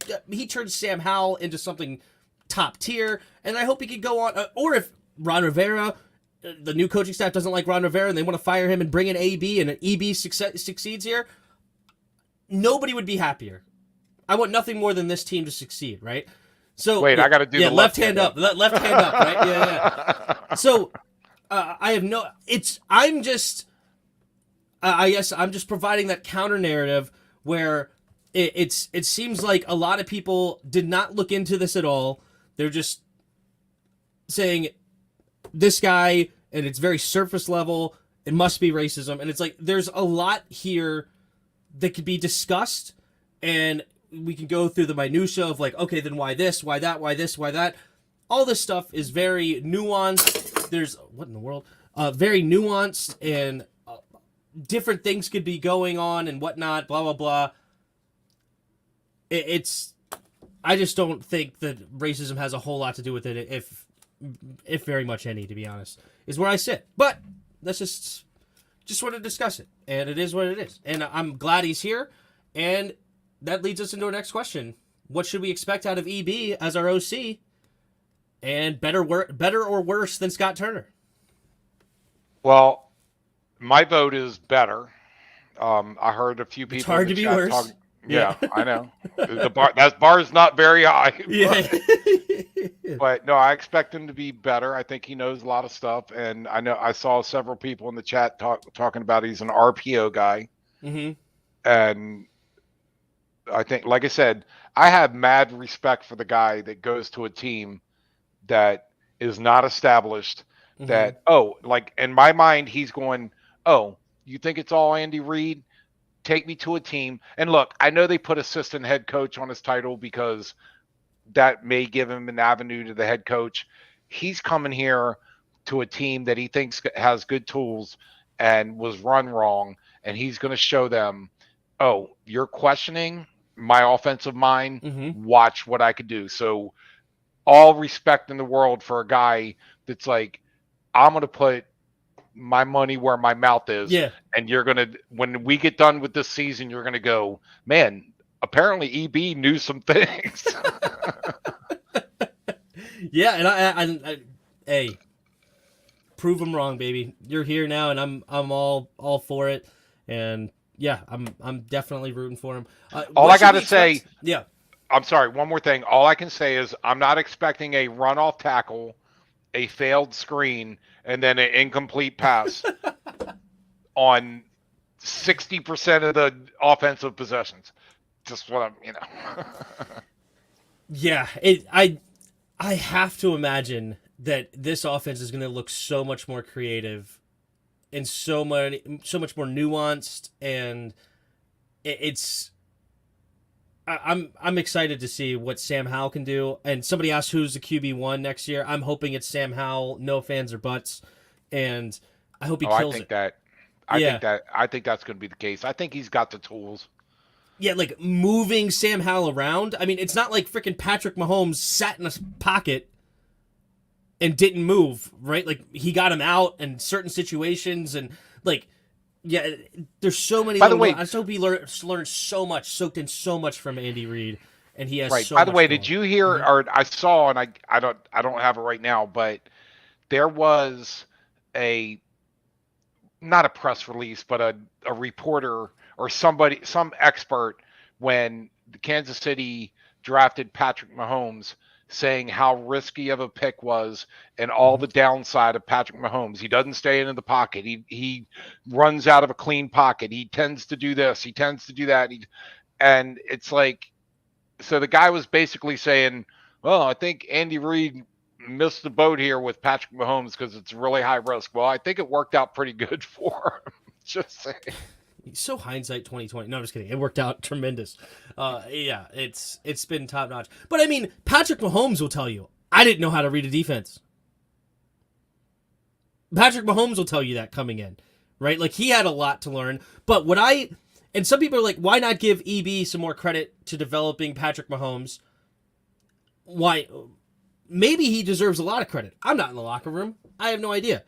A: turns Sam Howell into something top tier, and I hope he could go on. Or if Ron Rivera, the new coaching staff doesn't like Ron Rivera and they want to fire him and bring in AB and EB succeeds here, nobody would be happier. I want nothing more than this team to succeed, right? So
B: Wait, I got to do the
A: left hand up. Left hand up, right? Yeah. So I have no. I'm just. I guess I'm just providing that counter narrative where it seems like a lot of people did not look into this at all. They're just saying this guy, and it's very surface level. It must be racism, and it's like there's a lot here that could be discussed, and we can go through the minutia of like, okay, then why this, why that, why this, why that. All this stuff is very nuanced. There's what in the world? Very nuanced, and different things could be going on and whatnot. Blah blah blah. I just don't think that racism has a whole lot to do with it, if very much any, to be honest, is where I sit. But let's just want to discuss it, and it is what it is. And I'm glad he's here, and that leads us into our next question: what should we expect out of EB as our OC? And better or worse than Scott Turner?
B: Well, my vote is better. I heard a few people.
A: It's hard to be worse.
B: Yeah, I know. That bar is not very high.
A: Yeah.
B: But no, I expect him to be better. I think he knows a lot of stuff, and I saw several people in the chat talking about he's an RPO guy.
A: Mm-hmm.
B: And I think, like I said, I have mad respect for the guy that goes to a team that is not established.
A: Mm-hmm.
B: That like in my mind, he's going, oh, you think it's all Andy Reid? Take me to a team. And look, I know they put assistant head coach on his title because that may give him an avenue to the head coach. He's coming here to a team that he thinks has good tools and was run wrong. And he's going to show them, oh, you're questioning my offensive mind.
A: Mm-hmm.
B: Watch what I could do. So all respect in the world for a guy that's like, I'm going to put my money where my mouth is.
A: Yeah.
B: And you're going to, when we get done with this season, you're going to go, man, apparently EB knew some things.
A: Yeah. And I hey, prove them wrong, baby. You're here now, and I'm all for it. And yeah, I'm definitely rooting for him.
B: All I got to say,
A: yeah.
B: I'm sorry. One more thing. All I can say is I'm not expecting a runoff tackle, a failed screen, and then an incomplete pass on 60% of the offensive possessions. Just what I'm.
A: Yeah, I have to imagine that this offense is going to look so much more creative and so much more nuanced, and I'm excited to see what Sam Howell can do. And somebody asked who's the QB1 next year. I'm hoping it's Sam Howell. No fans or buts. And I hope he kills it.
B: I think that's going to be the case. I think he's got the tools.
A: Yeah, like moving Sam Howell around. I mean, it's not like freaking Patrick Mahomes sat in a pocket and didn't move, right? Like he got him out in certain situations, and like, yeah, there's so many.
B: By the way,
A: I just hope he learned so much, soaked in so much from Andy Reid, and he has.
B: Right.
A: So
B: By the
A: much
B: way,
A: going.
B: did you hear? Or I saw, and I don't have it right now, but there was not a press release, but a reporter or some expert when the Kansas City drafted Patrick Mahomes, saying how risky of a pick was and all the downside of Patrick Mahomes. He doesn't stay in the pocket. He runs out of a clean pocket. He tends to do this. He tends to do that. And it's like, so the guy was basically saying, well, I think Andy Reid missed the boat here with Patrick Mahomes because it's really high risk. Well, I think it worked out pretty good for him. Just saying.
A: So hindsight 2020. No, I'm just kidding. It worked out tremendous. Yeah, it's been top notch. But I mean, Patrick Mahomes will tell you, I didn't know how to read a defense. Patrick Mahomes will tell you that coming in, right? Like he had a lot to learn. But and some people are like, why not give EB some more credit to developing Patrick Mahomes? Why? Maybe he deserves a lot of credit. I'm not in the locker room. I have no idea.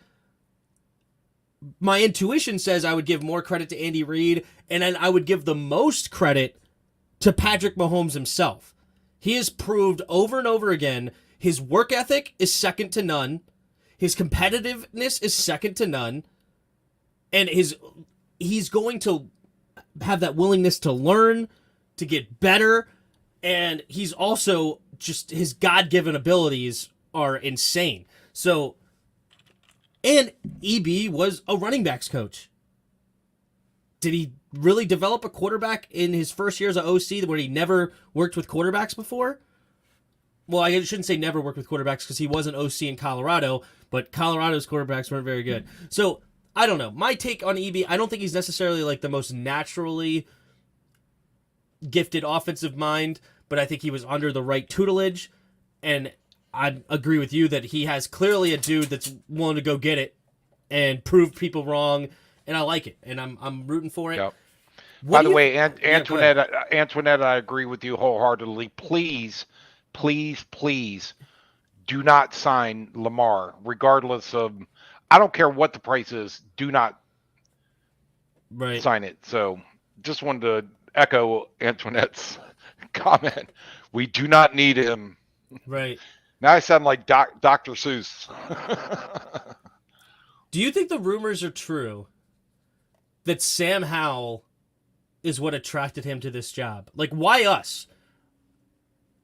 A: My intuition says I would give more credit to Andy Reid, and then I would give the most credit to Patrick Mahomes himself. He has proved over and over again his work ethic is second to none, his competitiveness is second to none, and he's going to have that willingness to learn, to get better, and he's also just his God-given abilities are insane. So, and EB was a running backs coach. Did he really develop a quarterback in his first year as an OC where he never worked with quarterbacks before? Well, I shouldn't say never worked with quarterbacks because he was an OC in Colorado, but Colorado's quarterbacks weren't very good. So, I don't know. My take on EB, I don't think he's necessarily like the most naturally gifted offensive mind, but I think he was under the right tutelage, and I agree with you that he has clearly a dude that's willing to go get it and prove people wrong, and I like it, and I'm rooting for it.
B: Yep. By the way, Antoinette, I agree with you wholeheartedly. Please do not sign Lamar, regardless of. I don't care what the price is. Do not sign it. So, just wanted to echo Antoinette's comment. We do not need him.
A: Right.
B: Now I sound like Dr. Seuss.
A: Do you think the rumors are true that Sam Howell is what attracted him to this job? Like, why us?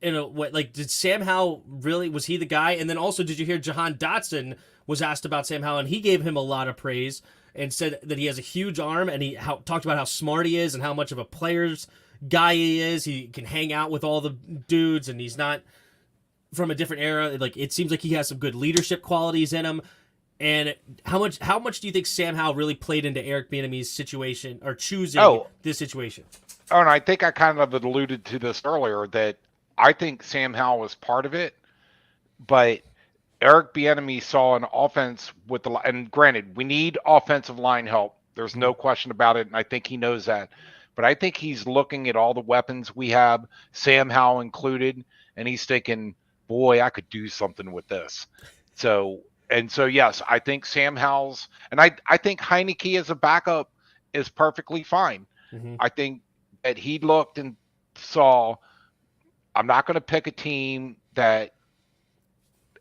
A: Did Sam Howell really, was he the guy? And then also, did you hear Jahan Dotson was asked about Sam Howell, and he gave him a lot of praise and said that he has a huge arm, and he talked about how smart he is and how much of a player's guy he is. He can hang out with all the dudes, and he's not from a different era. Like, it seems like he has some good leadership qualities in him. And how much do you think Sam Howell really played into Eric Bieniemy's situation or choosing this situation?
B: Oh, and I think I kind of alluded to this earlier that I think Sam Howell was part of it, but Eric Bieniemy saw an offense with and granted, we need offensive line help. There's no question about it, and I think he knows that. But I think he's looking at all the weapons we have, Sam Howell included, and he's thinking, boy, I could do something with this. So yes, I think Sam Howell's, and I think Heineke as a backup is perfectly fine. Mm-hmm. I think that he looked and saw, I'm not going to pick a team that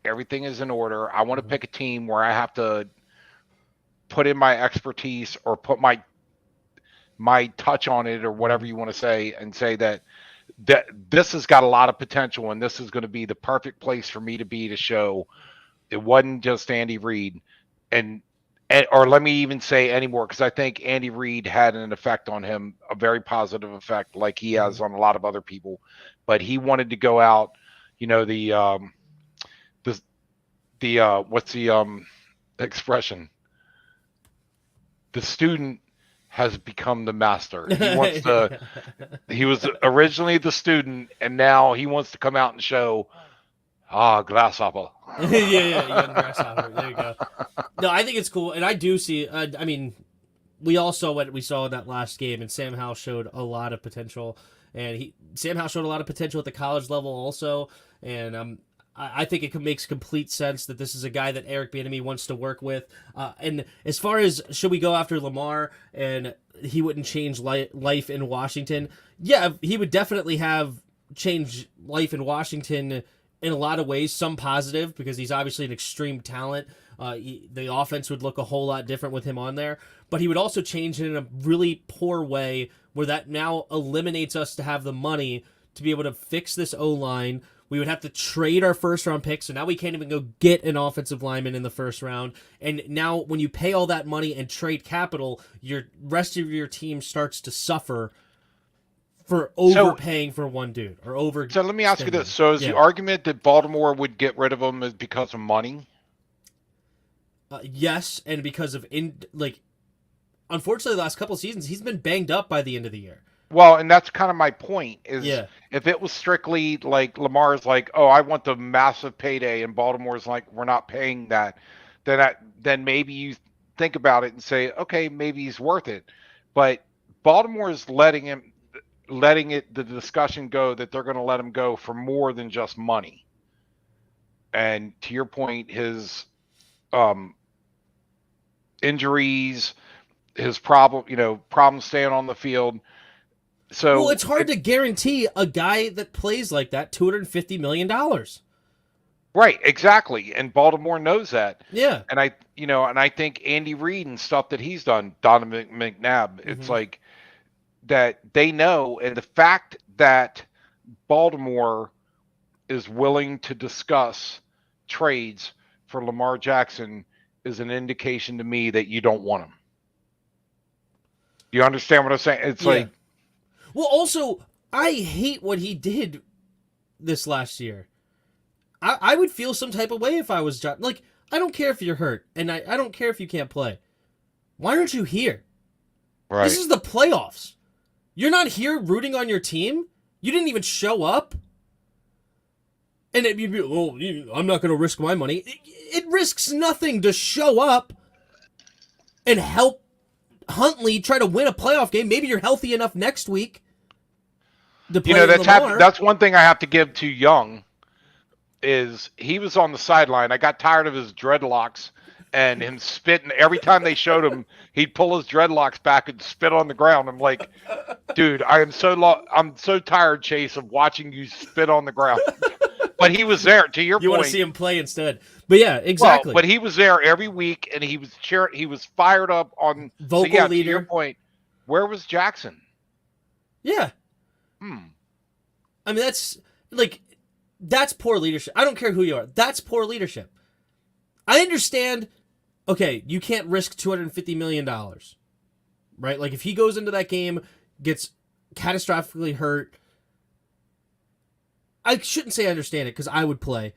B: everything is in order. I want to pick a team where I have to put in my expertise or put my touch on it or whatever you want to say, and say that this has got a lot of potential and this is going to be the perfect place for me to be to show it wasn't just Andy Reid. Or let me even say anymore, because I think Andy Reid had an effect on him, a very positive effect, like he has on a lot of other people. But he wanted to go out, what's the expression? The student has become the master. He wants to. He was originally the student, and now he wants to come out and show, grasshopper.
A: yeah, young grasshopper. There you go. No, I think it's cool, and I do see. I mean, we all saw what we saw in that last game, and Sam Howell showed a lot of potential, and Sam Howell showed a lot of potential at the college level also, and I think it makes complete sense that this is a guy that Eric Bieniemy wants to work with. And as far as should we go after Lamar and he wouldn't change life in Washington, yeah, he would definitely have changed life in Washington in a lot of ways, some positive because he's obviously an extreme talent. The offense would look a whole lot different with him on there, but he would also change it in a really poor way where that now eliminates us to have the money to be able to fix this O-line. We would have to trade our first-round pick, so now we can't even go get an offensive lineman in the first round. And now when you pay all that money and trade capital, your rest of your team starts to suffer for overpaying for one dude or over.
B: So let me ask you this: so is the argument that Baltimore would get rid of him is because of money?
A: Yes, and because of unfortunately, the last couple of seasons he's been banged up by the end of the year.
B: Well, and that's kind of my point is if it was strictly like Lamar's like, oh, I want the massive payday, and Baltimore's like, we're not paying that, then maybe you think about it and say, okay, maybe he's worth it. But Baltimore's letting the discussion go that they're going to let him go for more than just money. And to your point, his injuries, his problems staying on the field. So
A: it's hard to guarantee a guy that plays like that $250 million.
B: Right, exactly. And Baltimore knows that.
A: Yeah.
B: And I think Andy Reid and stuff that he's done, Donovan McNabb, it's like that they know, and the fact that Baltimore is willing to discuss trades for Lamar Jackson is an indication to me that you don't want him. You understand what I'm saying? It's like,
A: well, also, I hate what he did this last year. I would feel some type of way if I was like, I don't care if you're hurt, and I don't care if you can't play. Why aren't you here?
B: right.
A: This is the playoffs. You're not here rooting on your team. You didn't even show up. And you'd be, oh, I'm not going to risk my money. It risks nothing to show up and help Huntley try to win a playoff game. Maybe you're healthy enough next week to play
B: that's one thing I have to give to Young is he was on the sideline. I got tired of his dreadlocks and him spitting. Every time they showed him, he'd pull his dreadlocks back and spit on the ground. I'm like, dude, I'm so tired, Chase, of watching you spit on the ground. But he was there, to your point.
A: You want to see him play instead. But yeah, exactly.
B: Well, but he was there every week, and he was cheering. He was fired up on
A: vocal leader.
B: To your point, where was Jackson?
A: Yeah. I mean, that's poor leadership. I don't care who you are. That's poor leadership. I understand, okay, you can't risk $250 million, right? Like, if he goes into that game, gets catastrophically hurt, I shouldn't say I understand it because I would play.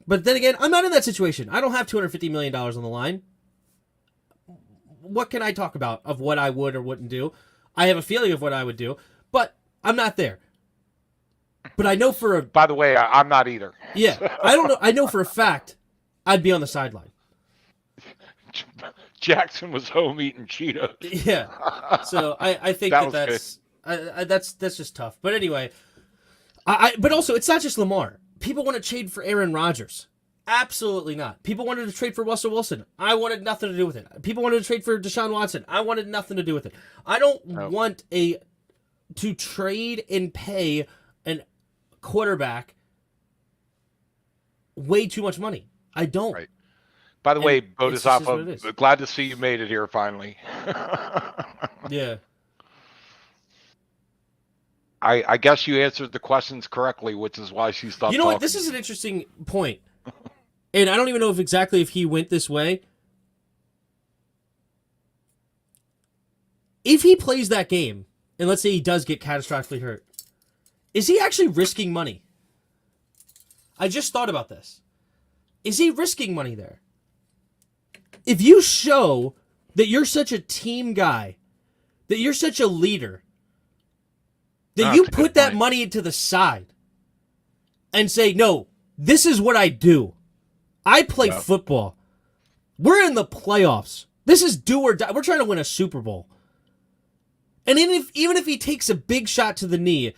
A: But then again, I'm not in that situation. I don't have $250 million on the line. What can I talk about of what I would or wouldn't do? I have a feeling of what I would do, but I'm not there. But I know for a...
B: By the way, I'm not either.
A: Yeah, I don't know. I know for a fact I'd be on the sideline.
B: Jackson was home eating Cheetos.
A: Yeah. So I think that's just tough. But anyway... but also, it's not just Lamar. People want to trade for Aaron Rodgers. Absolutely not. People wanted to trade for Russell Wilson. I wanted nothing to do with it. People wanted to trade for Deshaun Watson. I wanted nothing to do with it. I don't want to trade and pay a quarterback way too much money. I don't.
B: Right. By the way, Bodhisattva, glad to see you made it here finally.
A: Yeah.
B: I guess you answered the questions correctly, which is why she stopped.
A: You know what? This is an interesting point, and I don't even know if he went this way. If he plays that game, and let's say he does get catastrophically hurt, is he actually risking money? I just thought about this. Is he risking money there? If you show that you're such a team guy, that you're such a leader, that you put that money to the side and say, no, this is what I do. I play football. We're in the playoffs. This is do or die. We're trying to win a Super Bowl. And even if he takes a big shot to the knee,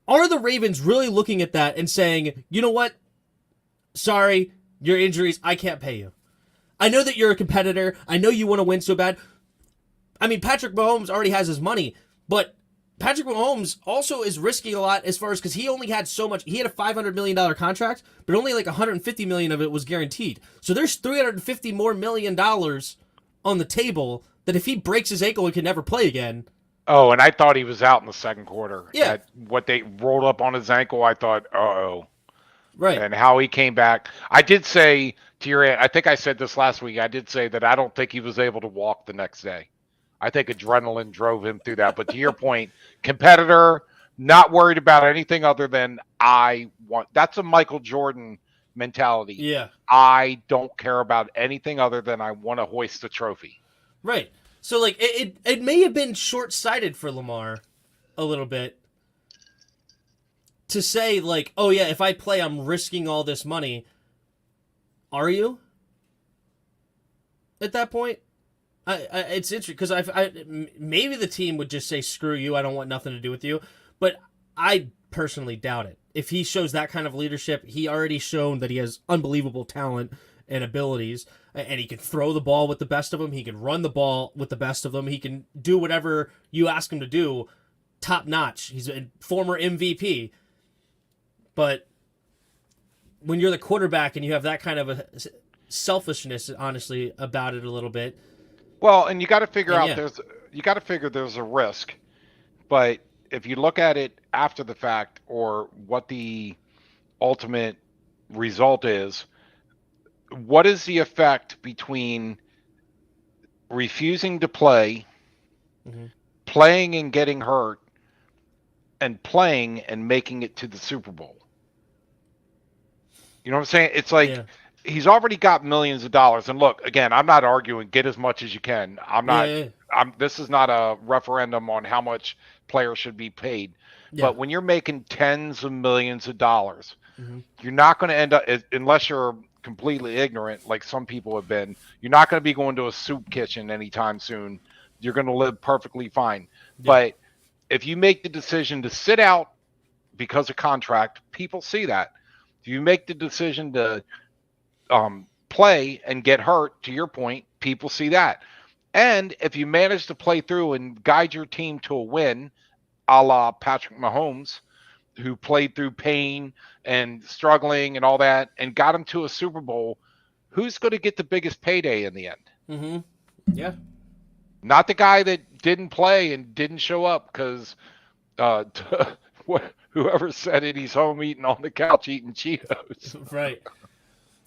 A: are the Ravens really looking at that and saying, you know what? Sorry, your injuries, I can't pay you. I know that you're a competitor. I know you want to win so bad. I mean, Patrick Mahomes already has his money. But Patrick Mahomes also is risking a lot as far as because he only had so much. He had a $500 million contract, but only like $150 million of it was guaranteed. So there's $350 more million on the table that if he breaks his ankle, he can never play again.
B: Oh, and I thought he was out in the second quarter.
A: Yeah.
B: What they rolled up on his ankle, I thought, uh-oh.
A: Right.
B: And how he came back. I did say to your aunt, I think I said this last week, I did say that I don't think he was able to walk the next day. I think adrenaline drove him through that. But to your point, competitor, not worried about anything other than that's a Michael Jordan mentality.
A: Yeah.
B: I don't care about anything other than I want to hoist the trophy.
A: Right. So, like, it may have been short-sighted for Lamar a little bit to say, like, oh, yeah, if I play, I'm risking all this money. Are you? At that point? It's interesting because maybe the team would just say, screw you, I don't want nothing to do with you. But I personally doubt it. If he shows that kind of leadership, he already shown that he has unbelievable talent and abilities, and he can throw the ball with the best of them. He can run the ball with the best of them. He can do whatever you ask him to do, top notch. He's a former MVP. But when you're the quarterback and you have that kind of a selfishness, honestly, about it a little bit.
B: Well, and you got to figure out figure there's a risk. But if you look at it after the fact, or what the ultimate result is, what is the effect between refusing to play,
A: Mm-hmm.
B: playing and getting hurt, and playing and making it to the Super Bowl? You know what I'm saying? It's like
A: Yeah.
B: he's already got millions of dollars. And look, again, I'm not arguing get as much as you can. I'm
A: Yeah.
B: not
A: Yeah.
B: I'm this is not a referendum on how much players should be paid.
A: Yeah.
B: But when you're making tens of millions of dollars,
A: Mm-hmm.
B: you're not going to end up, unless you're completely ignorant like some people have been, you're not going to be going to a soup kitchen anytime soon. You're going to live perfectly fine.
A: Yeah.
B: But if you make the decision to sit out because of contract, people see that. If you make the decision to play and get hurt, to your point, people see that. And if you manage to play through and guide your team to a win, a la Patrick Mahomes, who played through pain and struggling and all that and got him to a Super Bowl, who's going to get the biggest payday in the end?
A: Mm-hmm. Yeah.
B: Not the guy that didn't play and didn't show up because uh, whoever said it, he's home eating on the couch eating Cheetos.
A: Right.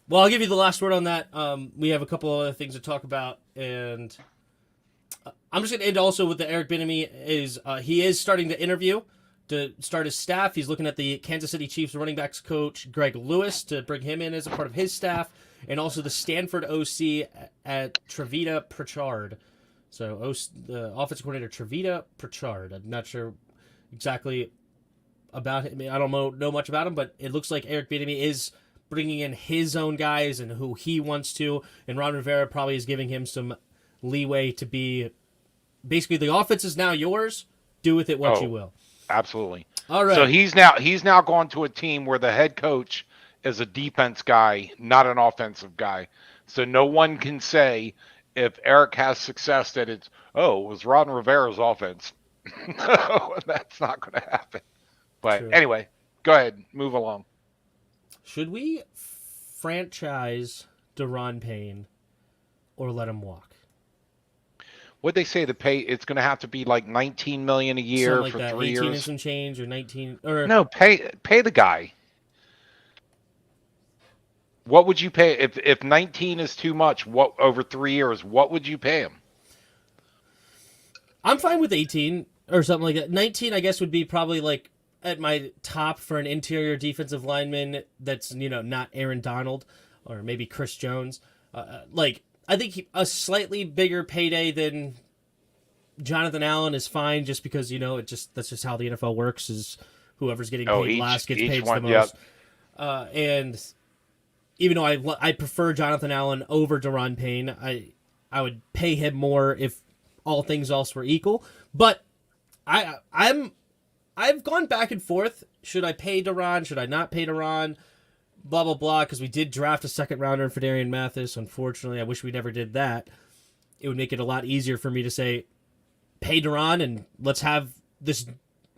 A: Well, I'll give you the last word on that. We have a couple other things to talk about, and I'm just going to end also with the Eric Bieniemy is he is starting to interview to start his staff. He's looking at the Kansas City Chiefs running backs coach Greg Lewis to bring him in as a part of his staff, and also the Stanford OC at Trevita Pritchard. So the offensive coordinator Trevita Pritchard. I'm not sure exactly about him. I don't know much about him, but it looks like Eric Bieniemy is bringing in his own guys and who he wants to, and Ron Rivera probably is giving him some leeway to be basically the offense is now yours. Do with it what you will.
B: Absolutely.
A: All right.
B: So he's now gone to a team where the head coach is a defense guy, not an offensive guy. So no one can say if Eric has success that it was Ron Rivera's offense. No, that's not going to happen. But
A: True.
B: anyway, go ahead, move along.
A: Should we franchise Daron Payne or let him walk?
B: What they say the pay? It's going to have to be like $19 million a year
A: Something like
B: for
A: that.
B: 3
A: 18 and
B: years.
A: some change, or 19, or
B: No, pay the guy. What would you pay if 19 is too much? What over 3 years? What would you pay him?
A: I'm fine with 18 or something like that. 19, I guess, would be probably like at my top for an interior defensive lineman that's, not Aaron Donald or maybe Chris Jones. I think a slightly bigger payday than Jonathan Allen is fine, just because, that's just how the NFL works, is whoever's getting paid last gets paid the most. Yep. And even though I prefer Jonathan Allen over Daron Payne, I would pay him more if all things else were equal. But I've gone back and forth. Should I pay Daron? Should I not pay Daron? Blah, blah, blah, because we did draft a second rounder for Darian Mathis. Unfortunately, I wish we never did that. It would make it a lot easier for me to say, pay Daron and let's have this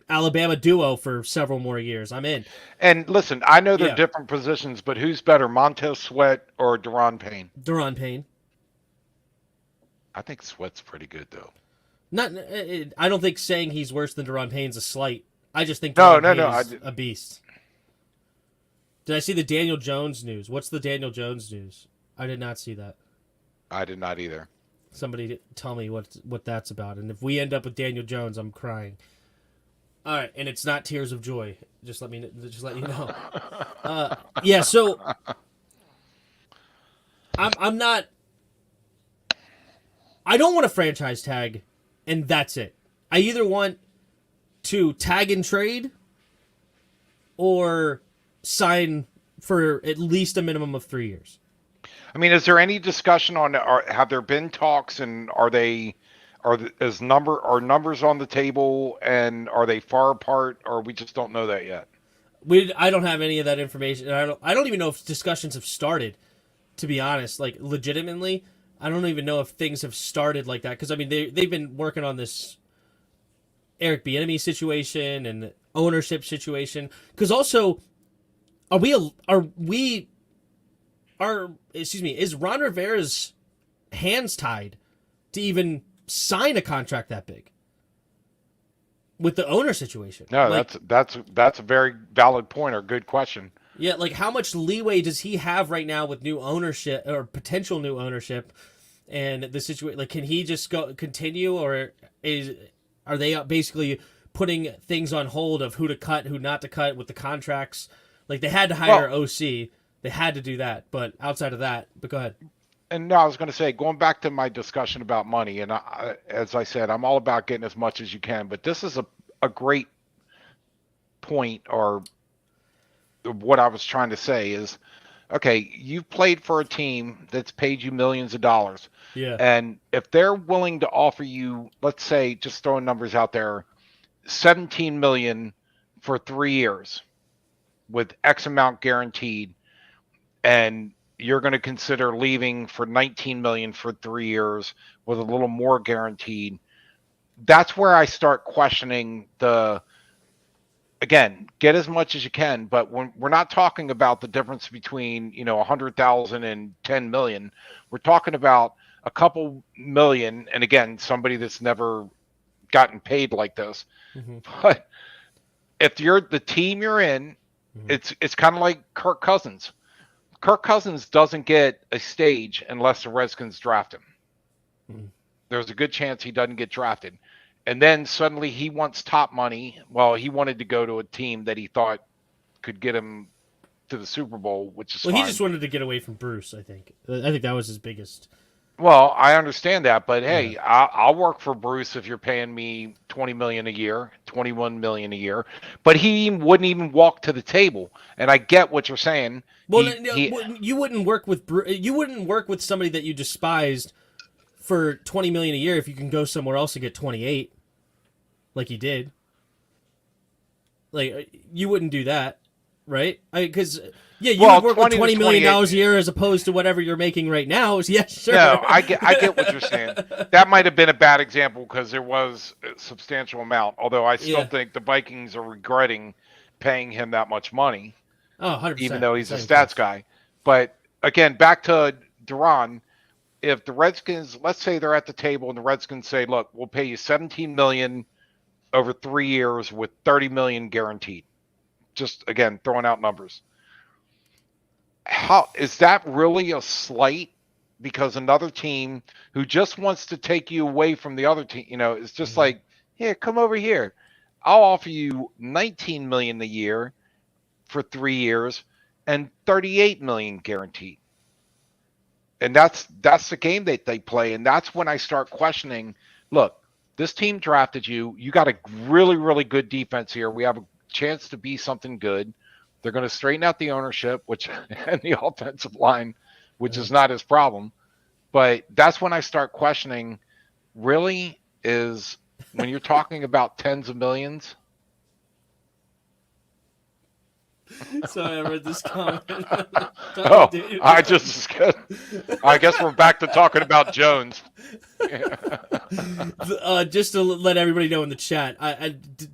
A: Alabama duo for several more years. I'm in.
B: And listen, I know they're different positions, but who's better, Montez Sweat or Daron Payne?
A: Daron Payne.
B: I think Sweat's pretty good, though.
A: I don't think saying he's worse than Daron Payne's a slight. I just think
B: Daron
A: Payne is a beast. Did I see the Daniel Jones news? What's the Daniel Jones news? I did not see that.
B: I did not either.
A: Somebody tell me what that's about. And if we end up with Daniel Jones, I'm crying. All right, and it's not tears of joy. Just let you know. Yeah. So I'm not. I don't want a franchise tag, and that's it. I either want to tag and trade, or sign for at least a minimum of 3 years.
B: I mean, is there any discussion on? Have there been talks, and are numbers on the table, and are they far apart, or we just don't know that yet?
A: I don't have any of that information. I don't even know if discussions have started. To be honest, like legitimately, I don't even know if things have started like that, because I mean they've been working on this Eric Bieniemy situation and ownership situation. Because also, is Ron Rivera's hands tied to even sign a contract that big with the owner situation.
B: No,
A: Like,
B: that's a very valid point or good question.
A: yeah, like how much leeway does he have right now with new ownership or potential new ownership, and the situation? Like, can he just continue, or are they basically putting things on hold of who to cut, who not to cut with the contracts? Like, they had to hire an OC, they had to do that, but outside of that, but go ahead.
B: And no, I was going to say, going back to my discussion about money, and as I said, I'm all about getting as much as you can, but this is a great point, or what I was trying to say is, okay, you've played for a team that's paid you millions of dollars.
A: Yeah.
B: And if they're willing to offer you, let's say, just throwing numbers out there, 17 million for 3 years with X amount guaranteed, and you're going to consider leaving for 19 million for 3 years with a little more guaranteed, that's where I start questioning again, get as much as you can, but when we're not talking about the difference between, 100,000 and 10 million, we're talking about a couple million. And again, somebody that's never gotten paid like this, but if you're the team you're in, it's kind of like Kirk Cousins. Kirk Cousins doesn't get a stage unless the Redskins draft him. There's a good chance he doesn't get drafted. And then suddenly he wants top money. Well, he wanted to go to a team that he thought could get him to the Super Bowl, which is fine.
A: He just wanted to get away from Bruce, I think. I think that was his biggest.
B: Well, I understand that, but hey, I'll work for Bruce if you're paying me $20 million a year, $21 million a year. But he wouldn't even walk to the table. And I get what you're saying.
A: Well, you wouldn't work with you wouldn't work with somebody that you despised for $20 million a year if you can go somewhere else and get 28, like he did. Like, you wouldn't do that, right? Because you would work with $20 million a year as opposed to whatever you're making right now. Yeah, sure.
B: No, I get what you're saying. That might have been a bad example because there was a substantial amount. Although I still think the Vikings are regretting paying him that much money.
A: Oh, 100%.
B: Even though he's a stats guy. But again, back to Duran, if the Redskins, let's say they're at the table and the Redskins say, look, we'll pay you $17 million over 3 years with $30 million guaranteed. Just, again, throwing out numbers. How is that really a slight? Because another team who just wants to take you away from the other team, is just like, here, come over here. I'll offer you $19 million a year for 3 years and $38 million guaranteed. And that's the game that they play. And that's when I start questioning, look, this team drafted you. You got a really, really good defense here. We have a chance to be something good. They're going to straighten out the ownership, and the offensive line, which is not his problem. But that's when I start questioning, really, is when you're talking about tens of millions.
A: Sorry, I read this comment.
B: I guess we're back to talking about Jones.
A: Just to let everybody know in the chat,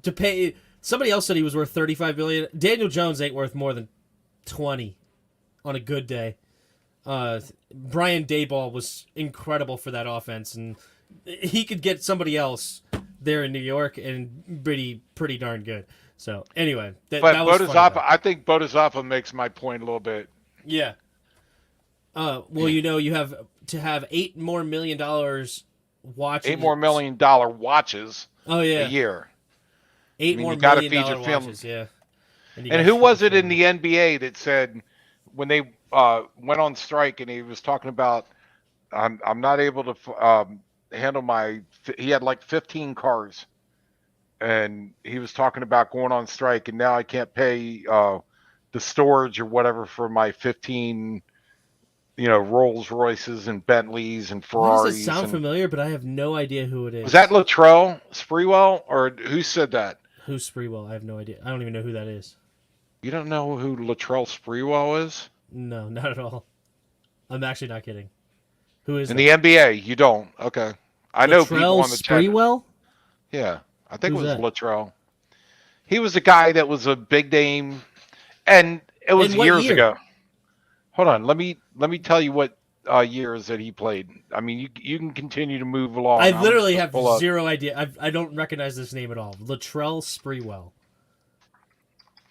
A: to pay somebody else said he was worth $35 million. Daniel Jones ain't worth more than 20 on a good day. Brian Daboll was incredible for that offense, and he could get somebody else there in New York and pretty darn good. So anyway, that was
B: Bodhisattva, I think Bodhisattva makes my point a little bit.
A: Yeah. Well, you have to have $8 more million watches.
B: $8 more million watches.
A: Oh yeah.
B: A year.
A: $8 more million dollar watches. Yeah.
B: And who was it in the NBA that said when they went on strike and he was talking about I'm not able to handle he had like 15 cars. And he was talking about going on strike, and now I can't pay the storage or whatever for my 15, Rolls Royces and Bentleys and Ferraris.
A: Why does it sound familiar? But I have no idea who it is.
B: Was that Latrell Sprewell, or who said that?
A: Who's Sprewell? I have no idea. I don't even know who that is.
B: You don't know who Latrell Sprewell is?
A: No, not at all. I'm actually not kidding. Who is
B: in the NBA? You don't? Okay. I know people on the chat.
A: Sprewell?
B: Yeah. I think it was Latrell. He was a guy that was a big name, and it was years ago. Hold on, let me tell you what years that he played. I mean, you can continue to move along.
A: I literally have
B: pull up.
A: zero idea. I don't recognize this name at all. Latrell Sprewell.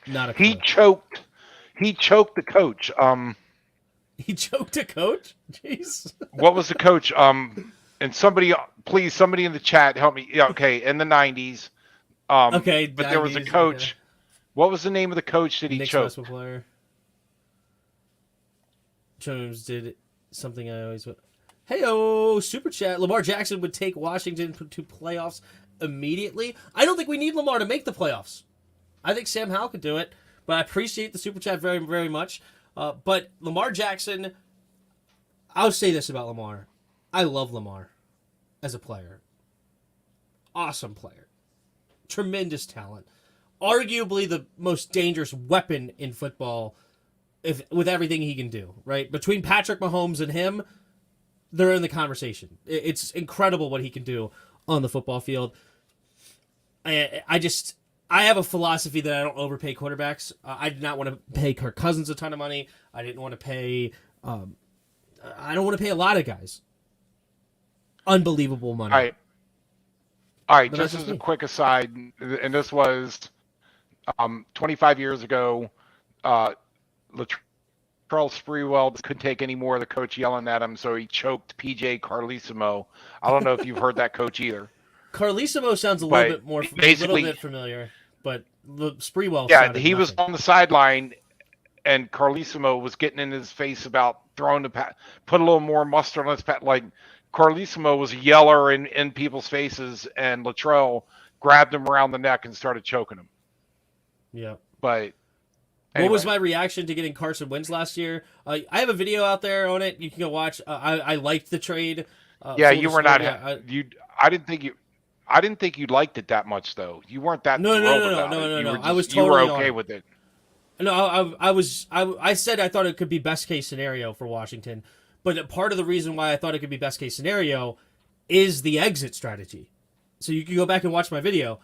A: Not a
B: He
A: clue.
B: choked the coach.
A: He choked a coach? Jeez.
B: What was the coach? And somebody in the chat help me. Yeah, okay, in the 90s.
A: Okay,
B: but there was a
A: 90s,
B: coach.
A: okay.
B: What was the name of the coach that he
A: Knicks
B: choked?
A: basketball player. Jones did something I always would. Hey-oh, super chat. Lamar Jackson would take Washington to playoffs immediately. I don't think we need Lamar to make the playoffs. I think Sam Howell could do it, but I appreciate the super chat very, very much. But Lamar Jackson, I'll say this about Lamar. I love Lamar as a player. Awesome player. Tremendous talent. Arguably the most dangerous weapon in football with everything he can do, right? Between Patrick Mahomes and him, they're in the conversation. It's incredible what he can do on the football field. I have a philosophy that I don't overpay quarterbacks. I did not want to pay Kirk Cousins a ton of money. I didn't want to pay. I don't want to pay a lot of guys unbelievable money.
B: All right.
A: But
B: Just
A: that's
B: as a
A: me.
B: quick aside, and this was 25 years ago. Latrell Sprewell couldn't take any more of the coach yelling at him, so he choked PJ Carlesimo. I don't know if you've heard that coach either.
A: Carlesimo sounds a
B: But
A: little bit
B: basically,
A: familiar, but Sprewell
B: yeah,
A: sounded
B: he was
A: nothing.
B: on the sideline, and Carlesimo was getting in his face about throwing put a little more mustard on his pat. Like Carlesimo was a yeller in people's faces, and Latrell grabbed him around the neck and started choking him.
A: Yeah.
B: But
A: What was my reaction to getting Carson Wentz last year? I have a video out there on it. You can go watch. I liked the trade.
B: Yeah, you were not.
A: Yeah,
B: I didn't think you. I didn't think you liked it that much, though. You weren't that thrilled about it.
A: No.
B: Just,
A: I was
B: you were
A: totally
B: okay
A: on
B: with it.
A: No, I said I thought it could be best case scenario for Washington, but part of the reason why I thought it could be best case scenario is the exit strategy. So you can go back and watch my video.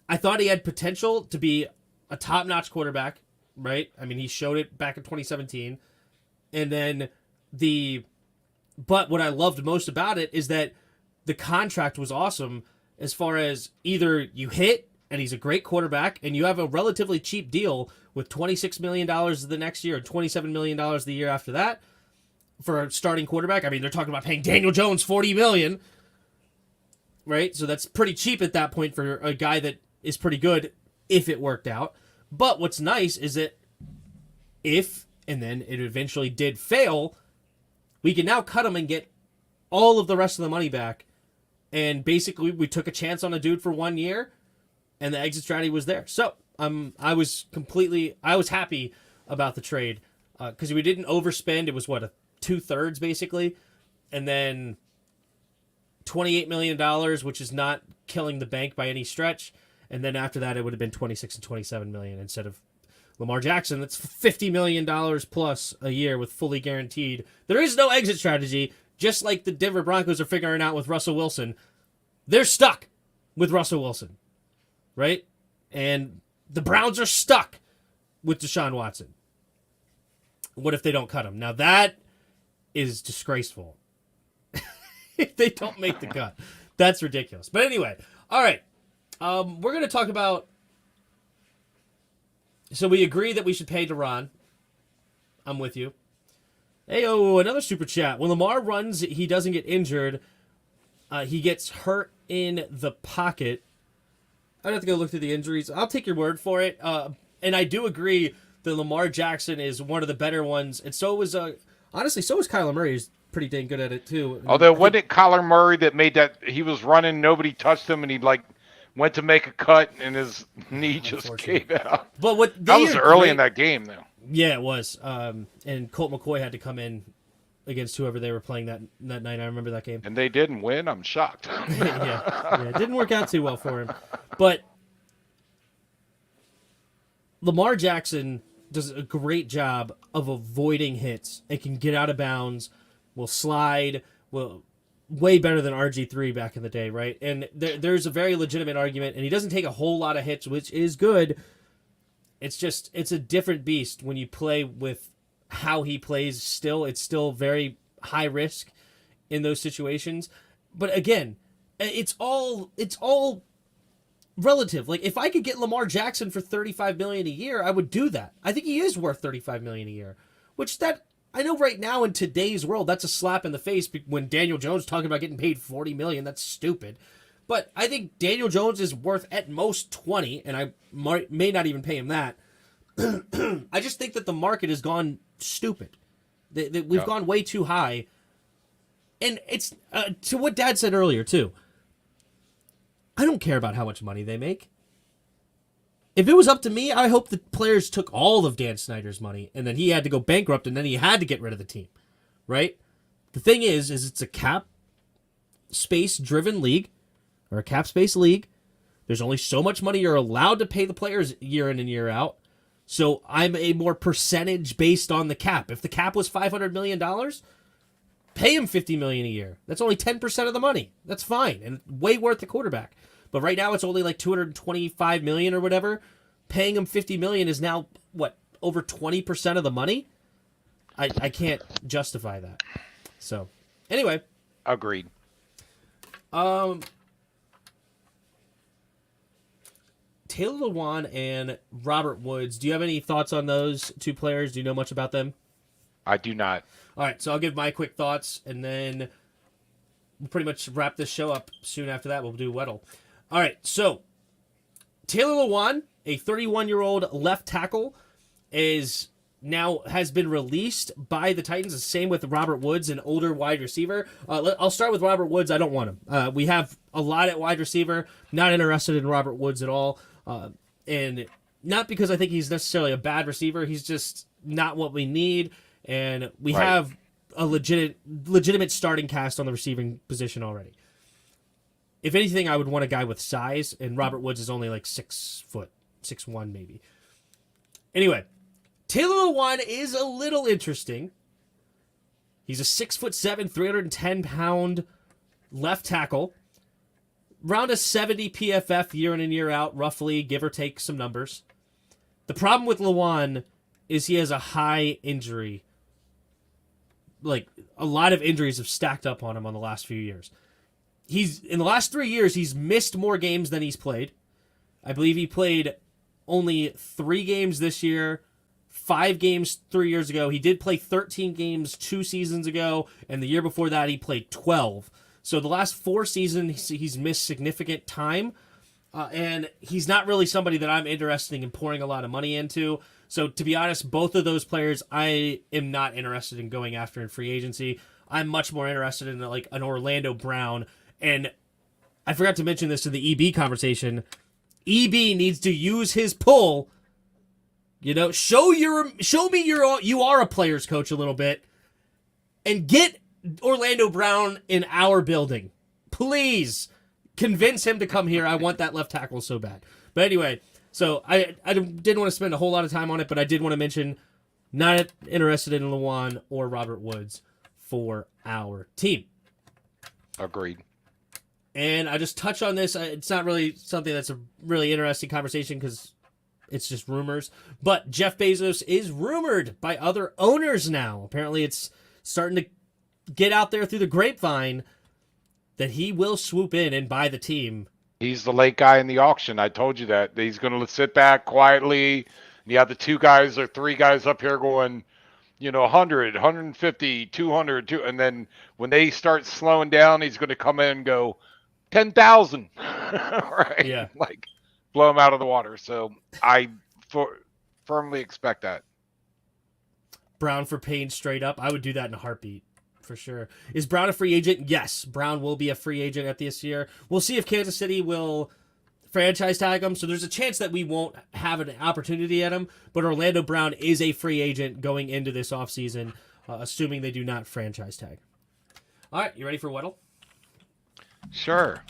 A: I thought he had potential to be a top-notch quarterback, right? I mean, he showed it back in 2017. And then but what I loved most about it is that the contract was awesome as far as either you hit and he's a great quarterback and you have a relatively cheap deal with $26 million the next year and $27 million the year after that for a starting quarterback. I mean, they're talking about paying Daniel Jones $40 million, right? So that's pretty cheap at that point for a guy that is pretty good if it worked out. But what's nice is that if, and then it eventually did fail, we can now cut him and get all of the rest of the money back. And basically, we took a chance on a dude for 1 year, and the exit strategy was there. So I was happy about the trade because we didn't overspend. It was a 2/3 basically, and then $28 million, which is not killing the bank by any stretch. And then after that, it would have been 26 and 27 million instead of Lamar Jackson. That's $50 million plus a year with fully guaranteed. There is no exit strategy. Just like the Denver Broncos are figuring out with Russell Wilson, they're stuck with Russell Wilson, right? And the Browns are stuck with Deshaun Watson. What if they don't cut him? Now that is disgraceful. If they don't make the cut, that's ridiculous. But anyway, all right. We're going to talk about. So we agree that we should pay Duran. I'm with you. Hey, another super chat. When Lamar runs, he doesn't get injured. He gets hurt in the pocket. I'd have to go look through the injuries. I'll take your word for it. And I do agree that Lamar Jackson is one of the better ones. And so was, honestly, so was Kyler Murray. He's pretty dang good at it, too.
B: Although, wasn't it Kyler Murray that made that? He was running, nobody touched him, and he, went to make a cut, and his knee just gave out.
A: But
B: that was early in that game, though.
A: Yeah, it was. And Colt McCoy had to come in against whoever they were playing that night. I remember that game.
B: And they didn't win. I'm shocked.
A: yeah, it didn't work out too well for him. But Lamar Jackson does a great job of avoiding hits. It can get out of bounds, will slide, way better than RG3 back in the day, right? And there's a very legitimate argument, and he doesn't take a whole lot of hits, which is good. It's a different beast when you play with how he plays still. It's still very high risk in those situations. But again, it's all relative. Like if I could get Lamar Jackson for $35 million a year, I would do that. I think he is worth $35 million a year, which that I know right now in today's world that's a slap in the face when Daniel Jones talking about getting paid $40 million. That's stupid. But I think Daniel Jones is worth at most 20, and I may not even pay him that. I just think that the market has gone stupid. We've gone way too high. And it's to what Dad said earlier, too. I don't care about how much money they make. If it was up to me, I hope the players took all of Dan Snyder's money, and then he had to go bankrupt, and then he had to get rid of the team. Right? The thing is it's a cap space-driven league, or a cap space league. There's only so much money you're allowed to pay the players year in and year out. So I'm a more percentage based on the cap. If the cap was $500 million, pay him $50 million a year. That's only 10% of the money. That's fine and way worth the quarterback. But right now it's only like $225 million or whatever. Paying him $50 million is now what, over 20% of the money? I can't justify that. So anyway,
B: agreed.
A: Taylor Lewan and Robert Woods. Do you have any thoughts on those two players? Do you know much about them?
B: I do not.
A: All right, so I'll give my quick thoughts, and then we'll pretty much wrap this show up soon after that. We'll do Weddle. All right, so Taylor Lewan, a 31-year-old left tackle, has been released by the Titans. The same with Robert Woods, an older wide receiver. I'll start with Robert Woods. I don't want him. We have a lot at wide receiver. Not interested in Robert Woods at all. And not because I think he's necessarily a bad receiver. He's just not what we need. And we have a legitimate starting cast on the receiving position already. If anything, I would want a guy with size, and Robert Woods is only like 6 foot, 6'1" maybe. Anyway, Taylor Lewan is a little interesting. He's a 6'7", 310-pound left tackle. Around a 70 PFF year in and year out, roughly, give or take some numbers. The problem with Lewan is he has a high injury. Like, a lot of injuries have stacked up on him on the last few years. In the last 3 years, he's missed more games than he's played. I believe he played only 3 games this year, 5 games 3 years ago. He did play 13 games 2 seasons ago, and the year before that, he played 12. So the last 4 seasons, he's missed significant time, and he's not really somebody that I'm interested in pouring a lot of money into. So to be honest, both of those players, I am not interested in going after in free agency. I'm much more interested in like an Orlando Brown. And I forgot to mention this in the EB conversation. EB needs to use his pull. You know, show me you are a player's coach a little bit, and get Orlando Brown in our building. Please convince him to come here. I want that left tackle so bad. But anyway, so I didn't want to spend a whole lot of time on it, but I did want to mention not interested in Lewan or Robert Woods for our team.
B: Agreed.
A: And I just touch on this. It's not really something that's a really interesting conversation because it's just rumors. But Jeff Bezos is rumored by other owners now. Apparently it's starting to get out there through the grapevine that he will swoop in and buy the team.
B: He's the late guy in the auction. I told you that. He's going to sit back quietly. And you have the 2 guys or 3 guys up here going, 100, 150, 200, and then when they start slowing down, he's going to come in and go 10,000. Right?
A: Yeah.
B: Like blow him out of the water. So I firmly expect that.
A: Brown for Payne straight up. I would do that in a heartbeat. For sure. Is Brown a free agent? Yes. Brown will be a free agent at this year. We'll see if Kansas City will franchise tag him. So there's a chance that we won't have an opportunity at him. But Orlando Brown is a free agent going into this offseason, assuming they do not franchise tag. All right. You ready for Weddle?
B: Sure.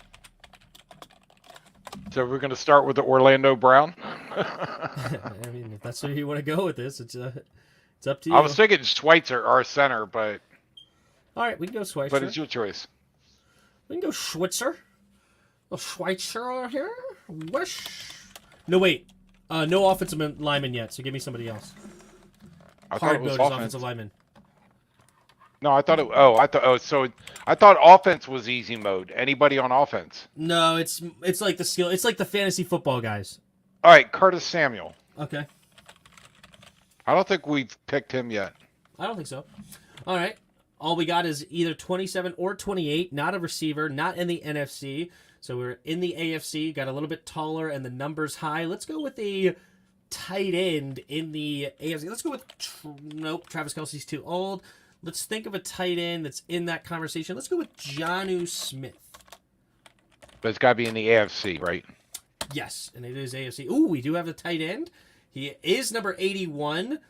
B: So we're going to start with the Orlando Brown.
A: I mean, if that's where you want to go with this, it's up to you.
B: I was thinking Schweitzer, our center, but...
A: All right, we can go Schweitzer.
B: But it's your choice.
A: We can go Schweitzer. A Schweitzer over here. Wish. No, wait. No offensive lineman yet, so give me somebody else.
B: I thought it was
A: Hard-nosed offensive lineman.
B: No, I thought it. Oh, I thought. Oh, so I thought offense was easy mode. Anybody on offense?
A: No, it's like the skill. It's like the fantasy football guys.
B: All right, Curtis Samuel.
A: Okay.
B: I don't think we've picked him yet.
A: I don't think so. All right. All we got is either 27 or 28. Not a receiver. Not in the NFC. So we're in the AFC. Got a little bit taller and the numbers high. Let's go with the tight end in the AFC. Let's go with nope. Travis Kelce's too old. Let's think of a tight end that's in that conversation. Let's go with Jonnu Smith.
B: But it's got to be in the AFC, right?
A: Yes, and it is AFC. Ooh, we do have a tight end. He is number 81,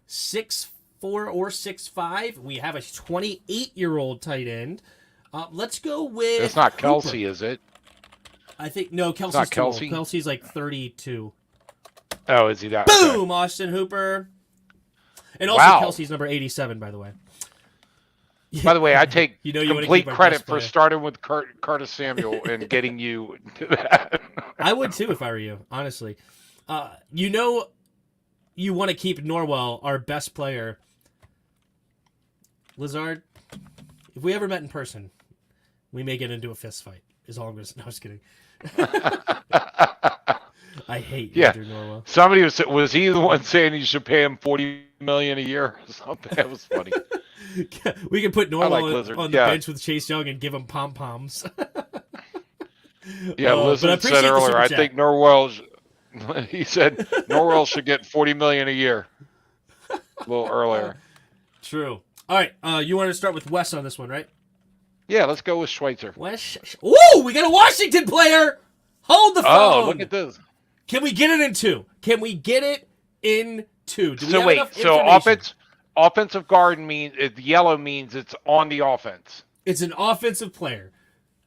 A: 6'4" or 6'5". We have a 28-year-old tight end. Let's go with...
B: It's not
A: Hooper.
B: Kelsey, is it?
A: I think... No, Kelsey's
B: not
A: too old.
B: Kelsey?
A: Kelsey's like 32.
B: Oh, is he that?
A: Boom!
B: Okay.
A: Austin Hooper. And also
B: Wow.
A: Kelsey's number 87, by the way.
B: By the way, I take
A: You wanna
B: complete
A: keep our
B: credit
A: best
B: for
A: player.
B: starting with Curtis Samuel and getting you to that.
A: I would too if I were you, honestly. You want to keep Norwell, our best player. Lazard, if we ever met in person, we may get into a fist fight. Is all I'm going to say. No, I was kidding. I hate Andrew Norwell.
B: Somebody was he the one saying you should pay him $40 million a year or something? That was funny.
A: We can put Norwell
B: Lizard.
A: on the bench with Chase Young and give him pom-poms.
B: Yeah, Lizard said earlier, I think Norwell, he said Norwell should get $40 million a year. A little earlier.
A: True. All right, you want to start with Wes on this one, right?
B: Yeah, let's go with Schweitzer.
A: Wes. Ooh, we got a Washington player. Hold the phone.
B: Oh, look at this.
A: Can we get it in two? Can we get it in two? Do we
B: So
A: have
B: wait,
A: enough
B: so
A: information?
B: offensive guard means yellow means it's on the offense.
A: It's an offensive player.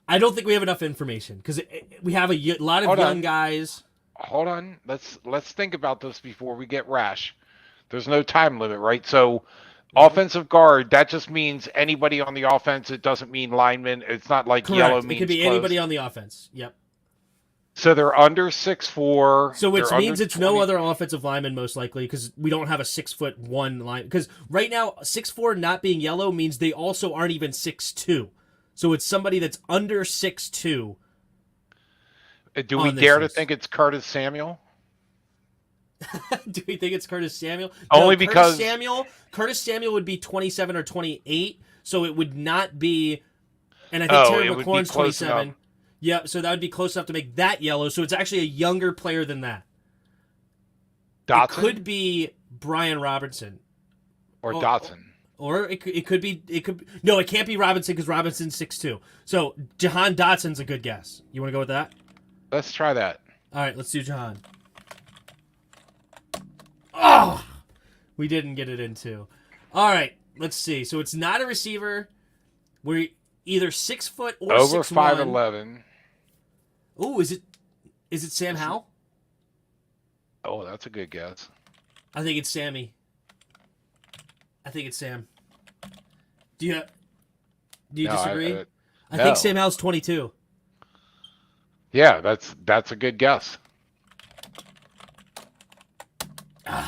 A: I don't think we have enough information because we have a lot of
B: Hold
A: young
B: on.
A: guys.
B: Hold on, let's think about this before we get rash. There's no time limit, right? So offensive guard, that just means anybody on the offense. It doesn't mean lineman. It's not like
A: Correct.
B: yellow
A: It
B: means
A: could be
B: close.
A: anybody on the offense. Yep.
B: So they're under 6'4".
A: So which
B: They're
A: means
B: under
A: it's no
B: 20.
A: other offensive lineman most likely because we don't have a 6'1" line. Because right now 6'4" not being yellow means they also aren't even 6'2". So it's somebody that's under 6'2".
B: Do we dare to think it's Curtis Samuel?
A: Do we think it's Curtis Samuel?
B: Only
A: No,
B: because
A: Curtis Samuel would be 27 or 28, so it would not be. And I think Terry
B: it would be
A: McLaurin's
B: close
A: 27.
B: enough.
A: Yeah, so that would be close enough to make that yellow. So it's actually a younger player than that.
B: Dotson
A: It could be Brian Robinson.
B: or Dotson.
A: Or it could be no, it can't be Robinson because Robinson's 6'2". So Jahan Dotson's a good guess. You want to go with that?
B: Let's try that.
A: All right, let's do Jahan. Oh, we didn't get it into. All right, let's see. So it's not a receiver. We're either 6 foot or
B: Over
A: 6'1".
B: 5'11".
A: Oh, is it Sam Howell?
B: Oh, that's a good guess.
A: I think it's Sammy. I think it's Sam. Do you disagree? I
B: no.
A: think Sam Howell's 22.
B: Yeah, that's a good guess.
A: Bang.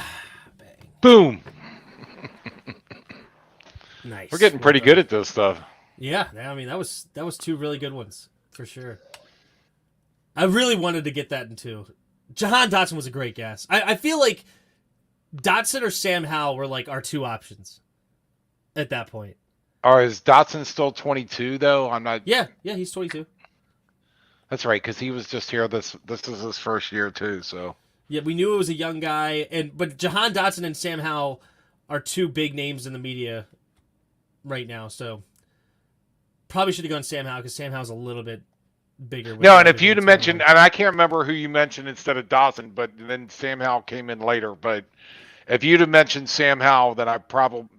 B: Boom.
A: Nice.
B: We're getting pretty good at this stuff.
A: Yeah, I mean that was two really good ones for sure. I really wanted to get that in two. Jahan Dotson was a great guess. I feel like Dotson or Sam Howell were like our two options at that point.
B: Or is Dotson still 22 though? I'm not.
A: Yeah, he's 22.
B: That's right, because he was just here. This is his first year too. So
A: Yeah, we knew it was a young guy, but Jahan Dotson and Sam Howell are two big names in the media right now. So probably should have gone Sam Howell because Sam Howell's a little bit bigger.
B: no, and if you'd have mentioned, and I can't remember who you mentioned instead of Dawson, but then Sam Howell came in later. But if you'd have mentioned Sam Howell,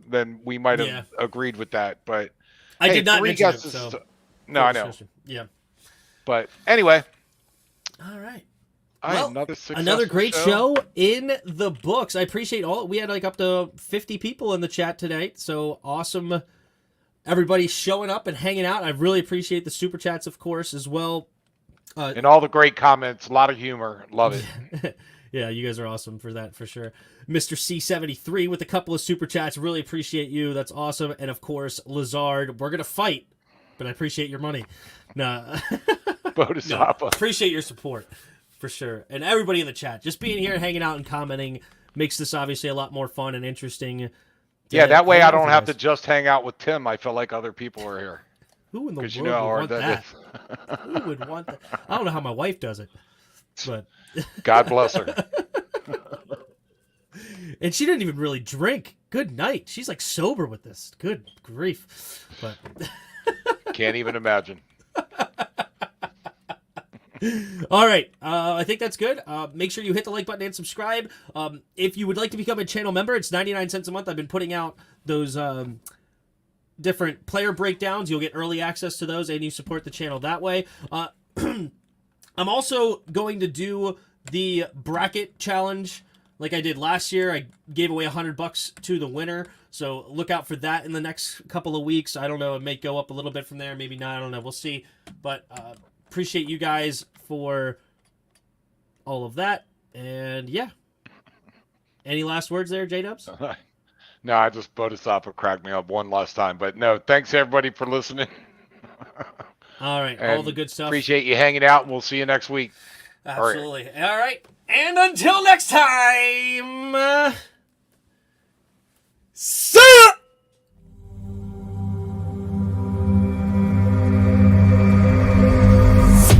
B: then we might have agreed with that. But
A: I did not
B: three
A: mention
B: guesses.
A: it. So
B: No, I know.
A: Yeah.
B: But anyway,
A: All right.
B: well,
A: Another great show in the books. I appreciate all. We had like up to 50 people in the chat tonight. So awesome. Everybody showing up and hanging out. I really appreciate the super chats, of course, as well.
B: And all the great comments. A lot of humor. Love it.
A: Yeah, you guys are awesome for that, for sure. Mr. C73 with a couple of super chats. Really appreciate you. That's awesome. And of course, Lazard, we're going to fight, but I appreciate your money. No,
B: Bodhisattva.
A: appreciate your support for sure. And everybody in the chat, just being here, hanging out, and commenting makes this obviously a lot more fun and interesting.
B: Yeah, that way I don't have
A: to
B: to just hang out with Tim. I feel like other people are here.
A: Who in the world
B: You know,
A: would
B: or
A: want that? Who would want that? I don't know how my wife does it, but
B: God bless her.
A: and she didn't even really drink. Good night. She's like sober with this. Good grief. But
B: Can't even imagine.
A: all right. I think that's good. Make sure you hit the like button and subscribe. If you would like to become a channel member, it's 99 cents a month. I've been putting out those different player breakdowns. You'll get early access to those, and you support the channel that way. I'm also going to do the bracket challenge like I did last year. I gave away $100 to the winner, so look out for that in the next couple of weeks. I don't know, it may go up a little bit from there, maybe not, I don't know, we'll see. But appreciate you guys for all of that, and yeah. Any last words there, J-Dubs?
B: No, I just Bodhisattva cracked me up one last time. But no, thanks everybody for listening.
A: All right,
B: And
A: all the good stuff.
B: Appreciate you hanging out, and we'll see you next week.
A: Absolutely. All right. And until next time.